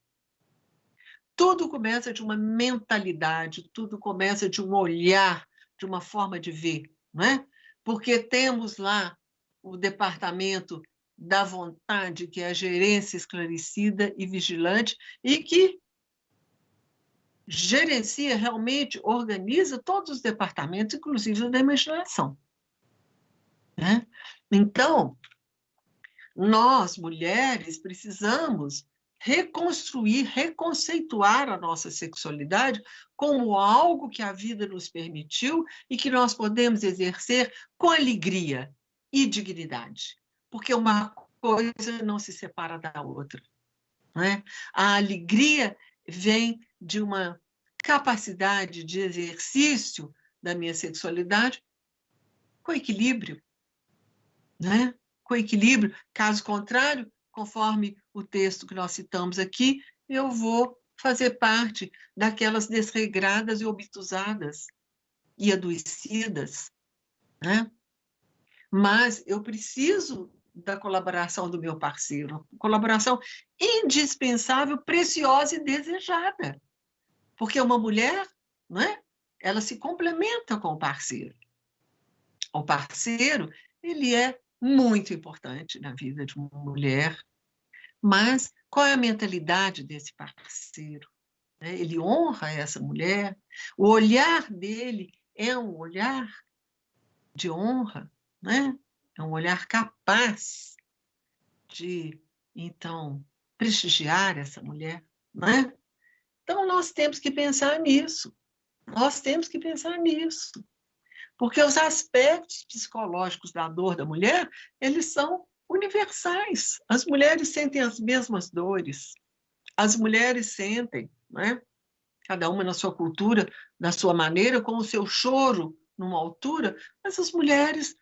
tudo começa de uma mentalidade, tudo começa de um olhar, de uma forma de ver, não é? Porque temos lá o departamento da vontade, que é a gerência esclarecida e vigilante, e que gerencia realmente, organiza todos os departamentos, inclusive o da imaginação. Né? Então, nós, mulheres, precisamos reconstruir, reconceituar a nossa sexualidade como algo que a vida nos permitiu e que nós podemos exercer com alegria e dignidade, porque uma coisa não se separa da outra. Não é? A alegria vem de uma capacidade de exercício da minha sexualidade com equilíbrio, né? Com equilíbrio. Caso contrário, conforme o texto que nós citamos aqui, eu vou fazer parte daquelas desregradas e obtusadas e adoecidas, né? Mas eu preciso da colaboração do meu parceiro, colaboração indispensável, preciosa e desejada, porque uma mulher, não é? Ela se complementa com o parceiro. O parceiro, ele é muito importante na vida de uma mulher, mas qual é a mentalidade desse parceiro? Ele honra essa mulher? O olhar dele é um olhar de honra, né? É um olhar capaz de, então, prestigiar essa mulher, né? Então, nós temos que pensar nisso. Nós temos que pensar nisso. Porque os aspectos psicológicos da dor da mulher, eles são universais. As mulheres sentem as mesmas dores. As mulheres sentem, né? Cada uma na sua cultura, na sua maneira, com o seu choro numa altura, mas as mulheres,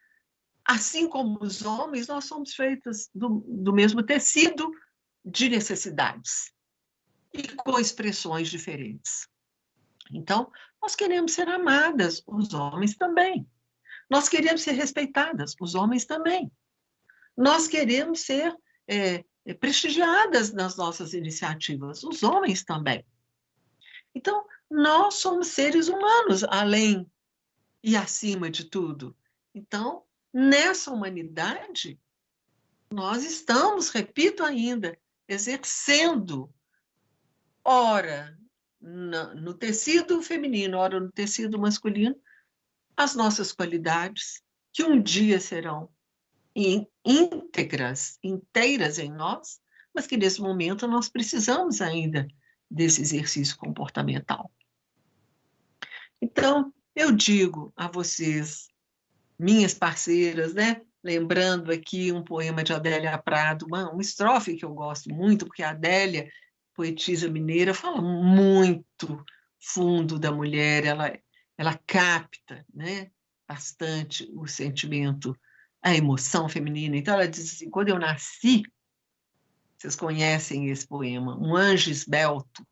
assim como os homens, nós somos feitas do mesmo tecido de necessidades e com expressões diferentes. Então, nós queremos ser amadas, os homens também. Nós queremos ser respeitadas, os homens também. Nós queremos ser prestigiadas nas nossas iniciativas, os homens também. Então, nós somos seres humanos, além e acima de tudo. Então, nessa humanidade, nós estamos, repito ainda, exercendo, ora no tecido feminino, ora no tecido masculino, as nossas qualidades, que um dia serão íntegras, inteiras em nós, mas que nesse momento nós precisamos ainda desse exercício comportamental. Então, eu digo a vocês, minhas parceiras, né? Lembrando aqui um poema de Adélia Prado, uma estrofe que eu gosto muito, porque a Adélia, poetisa mineira, fala muito fundo da mulher, ela capta, né, bastante o sentimento, a emoção feminina. Então, ela diz assim, quando eu nasci, vocês conhecem esse poema, um anjo esbelto,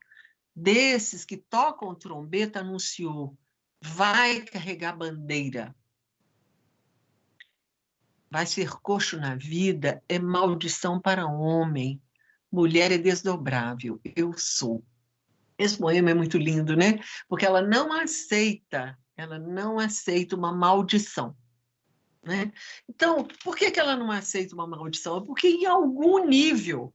desses que tocam trombeta, anunciou, vai carregar bandeira. Vai ser coxo na vida é maldição para homem. mulher é desdobrável, eu sou. Esse poema é muito lindo, né? Porque ela não aceita uma maldição, né? Então, por que ela não aceita uma maldição? Porque em algum nível,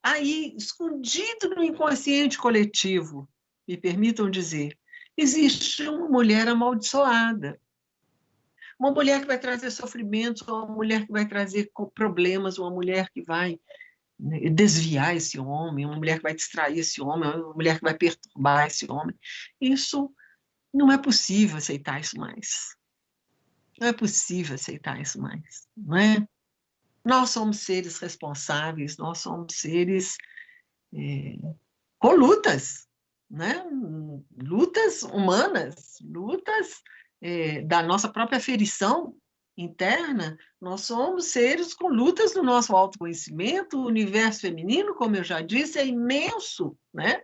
aí, escondido no inconsciente coletivo, me permitam dizer, existe uma mulher amaldiçoada. Uma mulher que vai trazer sofrimentos, uma mulher que vai trazer problemas, uma mulher que vai, né, desviar esse homem, uma mulher que vai distrair esse homem, uma mulher que vai perturbar esse homem. Isso não é possível aceitar isso mais. Não é possível aceitar isso mais, não é? Nós somos seres responsáveis, nós somos seres com lutas, né? Lutas humanas, lutas da nossa própria aferição interna. Nós somos seres com lutas no nosso autoconhecimento. O universo feminino, como eu já disse, é imenso, né?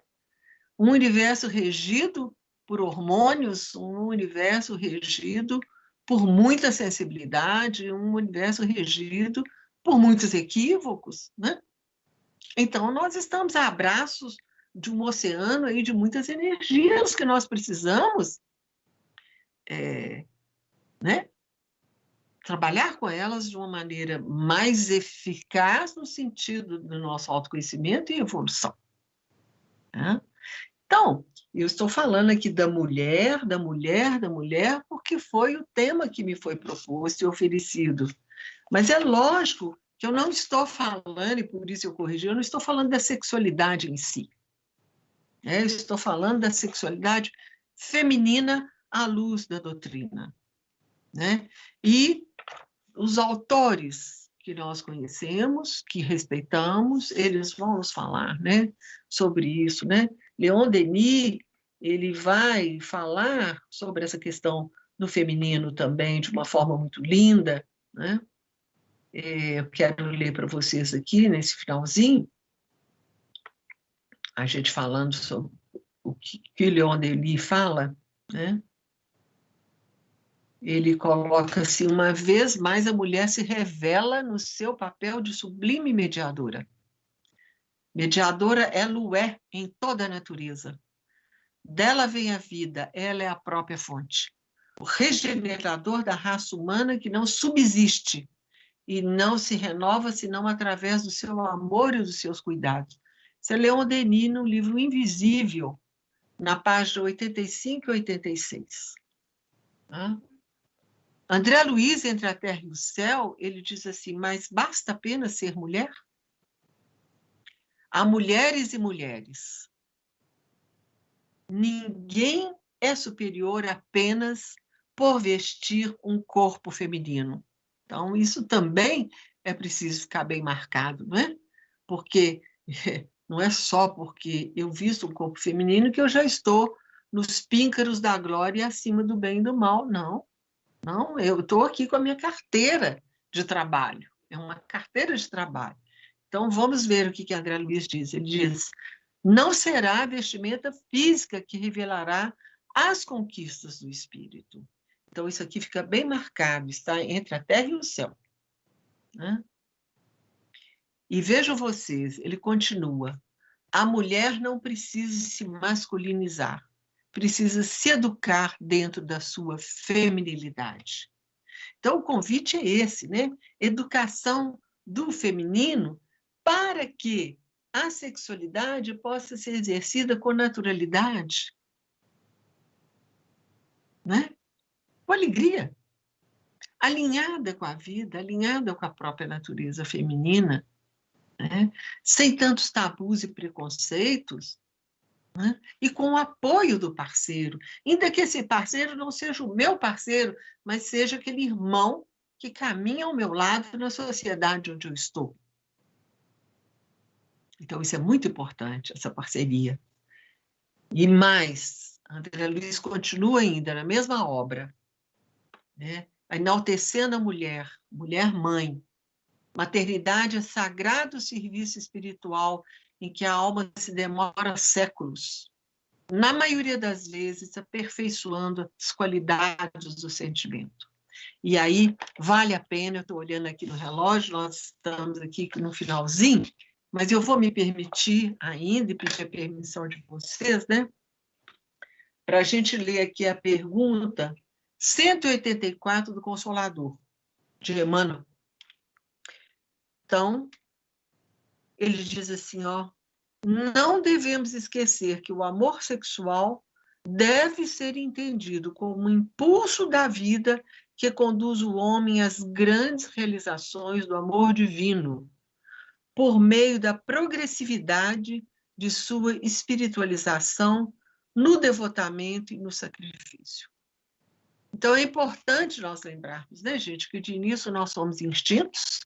Um universo regido por hormônios, um universo regido por muita sensibilidade, um universo regido por muitos equívocos, né? Então, nós estamos a abraços de um oceano aí de muitas energias que nós precisamos, né? Trabalhar com elas de uma maneira mais eficaz no sentido do nosso autoconhecimento e evolução, né? Então, eu estou falando aqui da mulher, da mulher, da mulher, porque foi o tema que me foi proposto e oferecido. Mas é lógico que eu não estou falando, e por isso eu corrigi, eu não estou falando da sexualidade em si. Eu estou falando da sexualidade feminina à luz da doutrina, né? E os autores que nós conhecemos, que respeitamos, eles vão nos falar, né, sobre isso, né? Leon Denis, ele vai falar sobre essa questão do feminino também de uma forma muito linda, né? Eu quero ler para vocês aqui, nesse finalzinho, a gente falando sobre o que Leon Denis fala, né? Ele coloca assim, uma vez mais a mulher se revela no seu papel de sublime mediadora. Mediadora ela é em toda a natureza. Dela vem a vida, ela é a própria fonte. O regenerador da raça humana que não subsiste e não se renova senão através do seu amor e dos seus cuidados. Isso é Leon Denis no livro Invisível, na página 85 e 86. André Luiz, Entre a Terra e o Céu, ele diz assim, mas basta apenas ser mulher? Há mulheres e mulheres. Ninguém é superior apenas por vestir um corpo feminino. Então, isso também é preciso ficar bem marcado, não é? Porque não é só porque eu visto um corpo feminino que eu já estou nos píncaros da glória acima do bem e do mal, não. Não, eu estou aqui com a minha carteira de trabalho. É uma carteira de trabalho. Então, vamos ver o que André Luiz diz. Ele diz, não será a vestimenta física que revelará as conquistas do espírito. Então, isso aqui fica bem marcado, está entre a terra e o céu, né? E vejam vocês, ele continua, a mulher não precisa se masculinizar, precisa se educar dentro da sua feminilidade. Então, o convite é esse, né? Educação do feminino para que a sexualidade possa ser exercida com naturalidade, né? Com alegria, alinhada com a vida, alinhada com a própria natureza feminina, né? Sem tantos tabus e preconceitos, né? E com o apoio do parceiro, ainda que esse parceiro não seja o meu parceiro, mas seja aquele irmão que caminha ao meu lado na sociedade onde eu estou. Então, isso é muito importante, essa parceria. E mais, André Luiz continua ainda na mesma obra, né? Enaltecendo a mulher, mulher-mãe. Maternidade é sagrado serviço espiritual em que a alma se demora séculos, na maioria das vezes, aperfeiçoando as qualidades do sentimento. E aí, vale a pena, eu estou olhando aqui no relógio, nós estamos aqui no finalzinho, mas eu vou me permitir ainda, e pedir a permissão de vocês, né, para a gente ler aqui a pergunta 184 do Consolador, de Emmanuel. Então, ele diz assim, ó, não devemos esquecer que o amor sexual deve ser entendido como um impulso da vida que conduz o homem às grandes realizações do amor divino, por meio da progressividade de sua espiritualização no devotamento e no sacrifício. Então, é importante nós lembrarmos, né, gente, que de início nós somos instintos,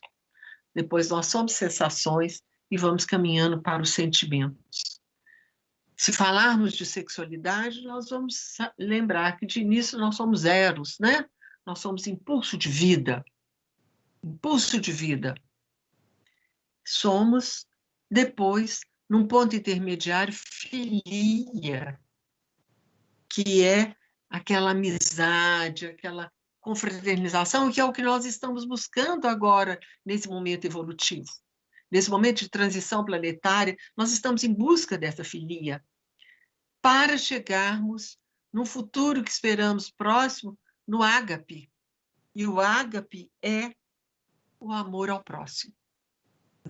depois nós somos sensações e vamos caminhando para os sentimentos. Se falarmos de sexualidade, nós vamos lembrar que de início nós somos eros, né? Nós somos impulso de vida. Impulso de vida. Somos, depois, num ponto intermediário, filia, que é aquela amizade, aquela confraternização, que é o que nós estamos buscando agora, nesse momento evolutivo. Nesse momento de transição planetária, nós estamos em busca dessa filia, para chegarmos num futuro que esperamos próximo, no ágape. E o ágape é o amor ao próximo,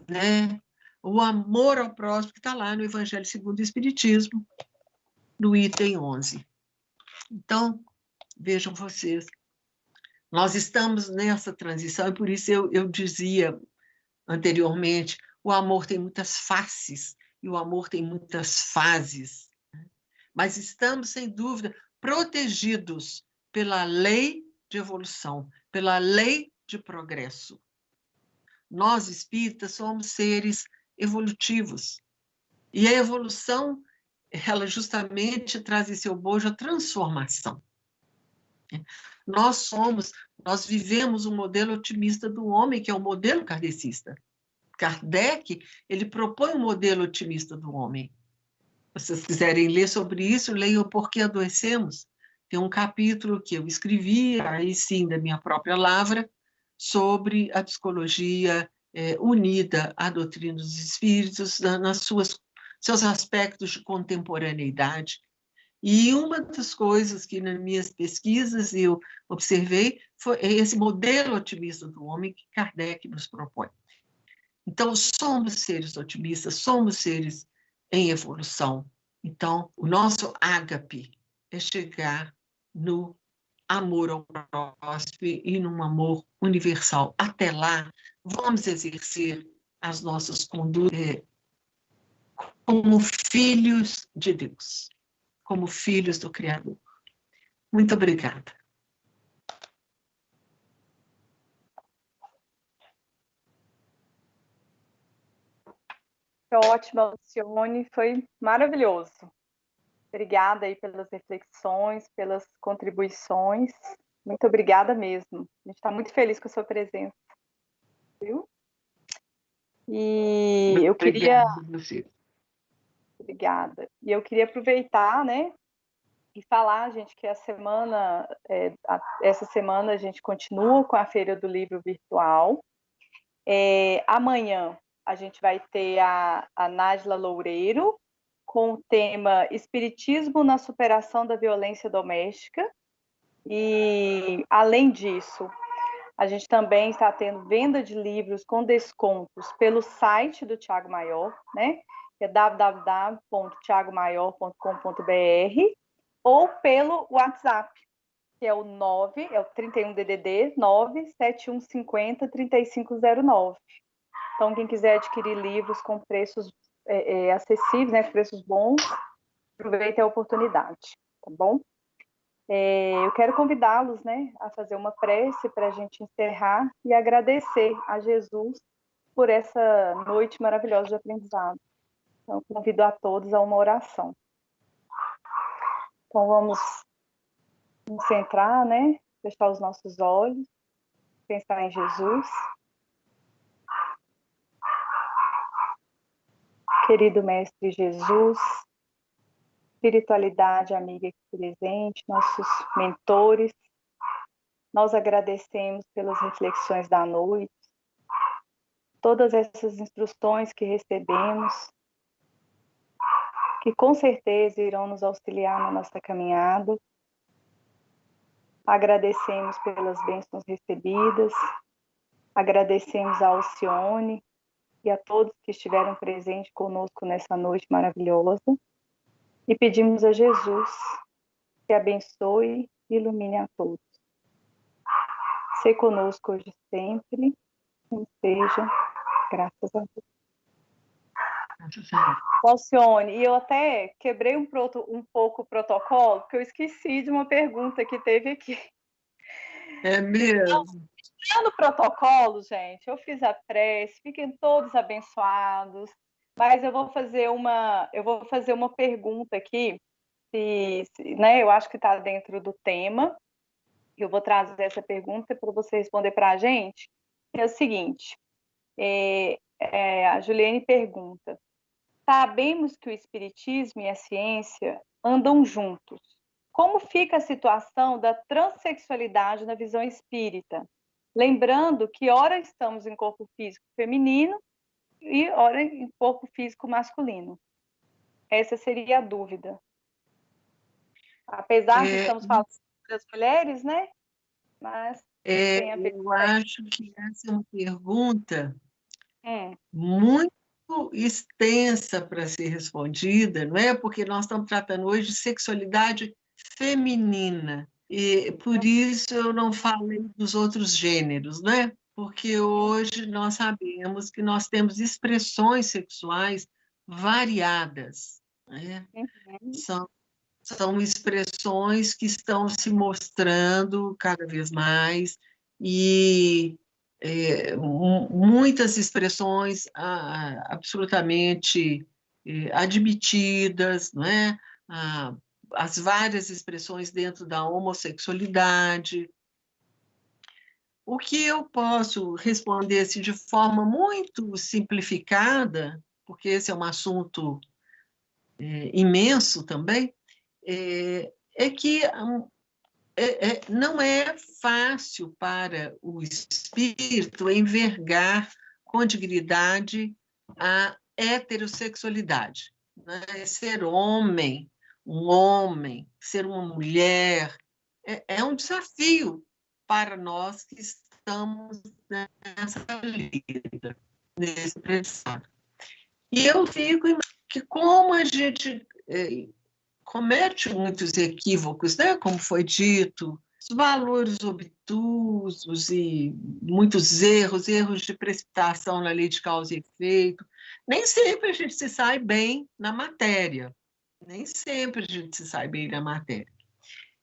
né? O amor ao próximo que está lá no Evangelho segundo o Espiritismo, no item 11. Então, vejam vocês, nós estamos nessa transição, e por isso eu dizia anteriormente, o amor tem muitas faces, e o amor tem muitas fases. Mas estamos, sem dúvida, protegidos pela lei de evolução, pela lei de progresso. Nós, espíritas, somos seres evolutivos. E a evolução, ela justamente traz em seu bojo a transformação. Nós vivemos um modelo otimista do homem, que é o modelo kardecista. Kardec, ele propõe um modelo otimista do homem. Se vocês quiserem ler sobre isso, leiam Por que Adoecemos. Tem um capítulo que eu escrevi, aí sim, da minha própria lavra, sobre a psicologia unida à doutrina dos espíritos, nas seus aspectos de contemporaneidade. E uma das coisas que nas minhas pesquisas eu observei foi esse modelo otimista do homem que Kardec nos propõe. Então, somos seres otimistas, somos seres em evolução. Então, o nosso ágape é chegar no amor ao próximo e num amor universal. Até lá, vamos exercer as nossas condutas como filhos de Deus, como filhos do Criador. Muito obrigada.
Ótima, Alcione, foi maravilhoso. Obrigada aí pelas reflexões, pelas contribuições. Muito obrigada mesmo. A gente está muito feliz com a sua presença. Viu? E eu queria... Obrigada. E eu queria aproveitar, né, e falar, gente, que essa semana a gente continua com a Feira do Livro virtual. Amanhã a gente vai ter a Nájila Loureiro, com o tema Espiritismo na Superação da Violência Doméstica. E, além disso, a gente também está tendo venda de livros com descontos pelo site do Thiago Maior, né? Que é www.thiagomaior.com.br, ou pelo WhatsApp, que é o 31DDD 97150-3509. Então, quem quiser adquirir livros com preços acessíveis, né, preços bons, aproveite a oportunidade, tá bom? Eu quero convidá-los, né, a fazer uma prece para a gente encerrar e agradecer a Jesus por essa noite maravilhosa de aprendizado. Então, convido a todos a uma oração. Então, vamos nos centrar, né, fechar os nossos olhos, pensar em Jesus. Querido Mestre Jesus, espiritualidade amiga aqui presente, nossos mentores, nós agradecemos pelas reflexões da noite, todas essas instruções que recebemos, que com certeza irão nos auxiliar na nossa caminhada. Agradecemos pelas bênçãos recebidas, agradecemos a Alcione e a todos que estiveram presentes conosco nessa noite maravilhosa e pedimos a Jesus que abençoe e ilumine a todos. Se conosco hoje e sempre, e seja, graças a Deus. Alcione, e eu até quebrei um pouco o protocolo, porque eu esqueci de uma pergunta que teve aqui.
É mesmo?
No protocolo, gente, eu fiz a prece, fiquem todos abençoados, mas eu vou fazer uma pergunta aqui, né, eu acho que está dentro do tema, eu vou trazer essa pergunta para você responder para a gente. É o seguinte, a Juliane pergunta: sabemos que o espiritismo e a ciência andam juntos. Como fica a situação da transexualidade na visão espírita? Lembrando que ora estamos em corpo físico feminino e ora em corpo físico masculino. Essa seria a dúvida. Apesar de estamos falando das mulheres, né? Mas tem a ver
eu
com
acho que essa é uma pergunta
isso.
muito extensa para ser respondida, não é? Porque nós estamos tratando hoje de sexualidade feminina, e por isso eu não falei dos outros gêneros, né? Porque hoje nós sabemos que nós temos expressões sexuais variadas, né? São expressões que estão se mostrando cada vez mais e muitas expressões absolutamente admitidas, não é? As várias expressões dentro da homossexualidade. O que eu posso responder assim, de forma muito simplificada, porque esse é um assunto imenso também, é que não é fácil para o espírito envergar com dignidade a heterossexualidade, né? Ser homem, um homem, ser uma mulher, é um desafio para nós que estamos nessa lida, nesse aprendizado. E eu fico que como a gente comete muitos equívocos, né? Como foi dito, os valores obtusos e muitos erros de precipitação na lei de causa e efeito. Nem sempre a gente se sai bem na matéria, nem sempre a gente se sai bem na matéria.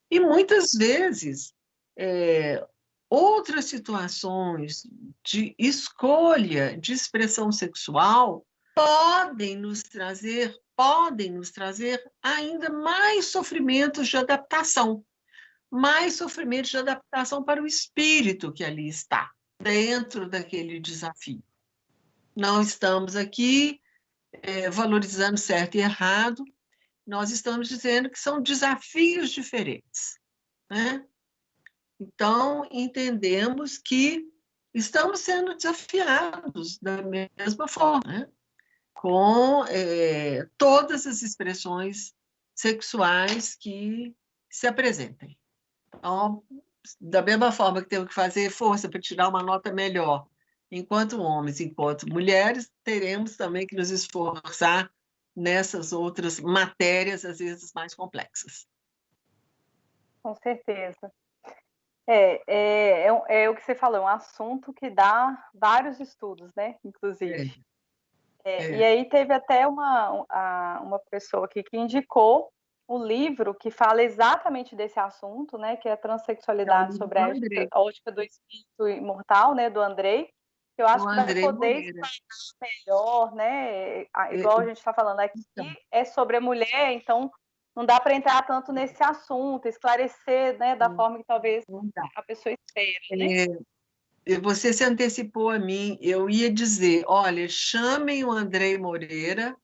E muitas vezes, outras situações de escolha de expressão sexual podem nos trazer ainda mais sofrimentos de adaptação para o espírito que ali está, dentro daquele desafio. Não estamos aqui valorizando certo e errado, nós estamos dizendo que são desafios diferentes, né? Então, entendemos que estamos sendo desafiados da mesma forma, né? Com todas as expressões sexuais que se apresentem. Então, da mesma forma que temos que fazer força para tirar uma nota melhor, enquanto homens, enquanto mulheres, teremos também que nos esforçar nessas outras matérias, às vezes mais complexas.
Com certeza. É o que você falou, é um assunto que dá vários estudos, né? Inclusive. E aí teve até uma pessoa aqui que indicou o livro que fala exatamente desse assunto, né? Que é a Transexualidade sobre a ótica do espírito imortal, né? Do Andrei. Que eu acho que vai poder explicar melhor, né? Igual a gente está falando aqui, é sobre a mulher, então não dá para entrar tanto nesse assunto, esclarecer, né? Da forma que talvez a pessoa espera, né?
Você se antecipou a mim, eu ia dizer, olha, chamem o Andrei Moreira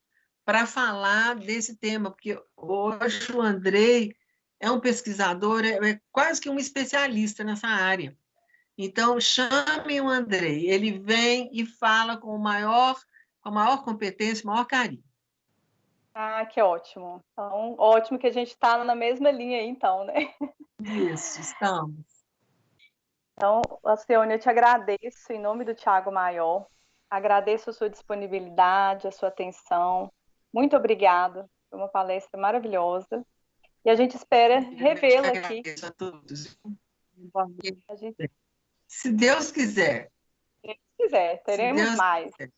para falar desse tema, porque hoje o Andrei é um pesquisador, é quase que um especialista nessa área. Então, chame o Andrei, ele vem e fala com a maior competência, o maior carinho.
Ah, que ótimo. Então, ótimo que a gente está na mesma linha aí, então, né?
Isso, estamos.
Então, Alcione, eu te agradeço em nome do Tiago Maior, agradeço a sua disponibilidade, a sua atenção. Muito obrigada, foi uma palestra maravilhosa. E a gente espera
Eu te
revê-lo aqui.
agradeço a todos.
A gente,
Se Deus quiser,
se quiser,
se
teremos
Deus
mais.
quiser,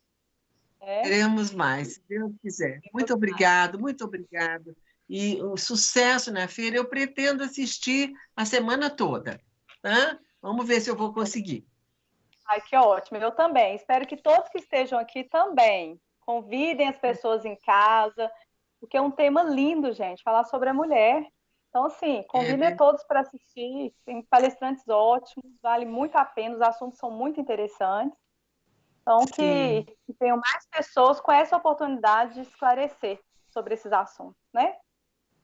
Né?
teremos mais, se Deus quiser.
Teremos
Muito
mais.
obrigado, muito obrigado. E o sucesso na feira, eu pretendo assistir a semana toda, tá? Vamos ver se eu vou conseguir.
Ai, que ótimo. Eu também. Espero que todos que estejam aqui também convidem as pessoas em casa, porque é um tema lindo, gente, falar sobre a mulher. Então, assim,
É,
convidem a todos para assistir. Tem palestrantes ótimos, vale muito a pena, os assuntos são muito interessantes. Então,
sim,
que tenham mais pessoas com essa oportunidade de esclarecer sobre esses assuntos, né?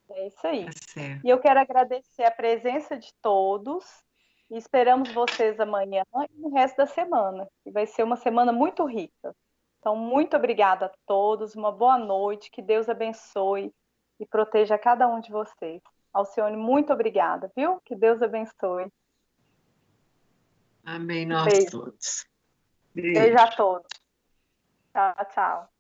É isso
tá
aí.
certo.
E eu quero agradecer a presença de todos e esperamos vocês amanhã e no resto da semana, que vai ser uma semana muito rica. Então, muito obrigada a todos, uma boa noite, que Deus abençoe e proteja cada um de vocês. Alcione, muito obrigada, viu? Que Deus abençoe.
Amém,
Um
nós
beijo.
todos.
Beijo a
Beijo.
todos. Tchau, tchau.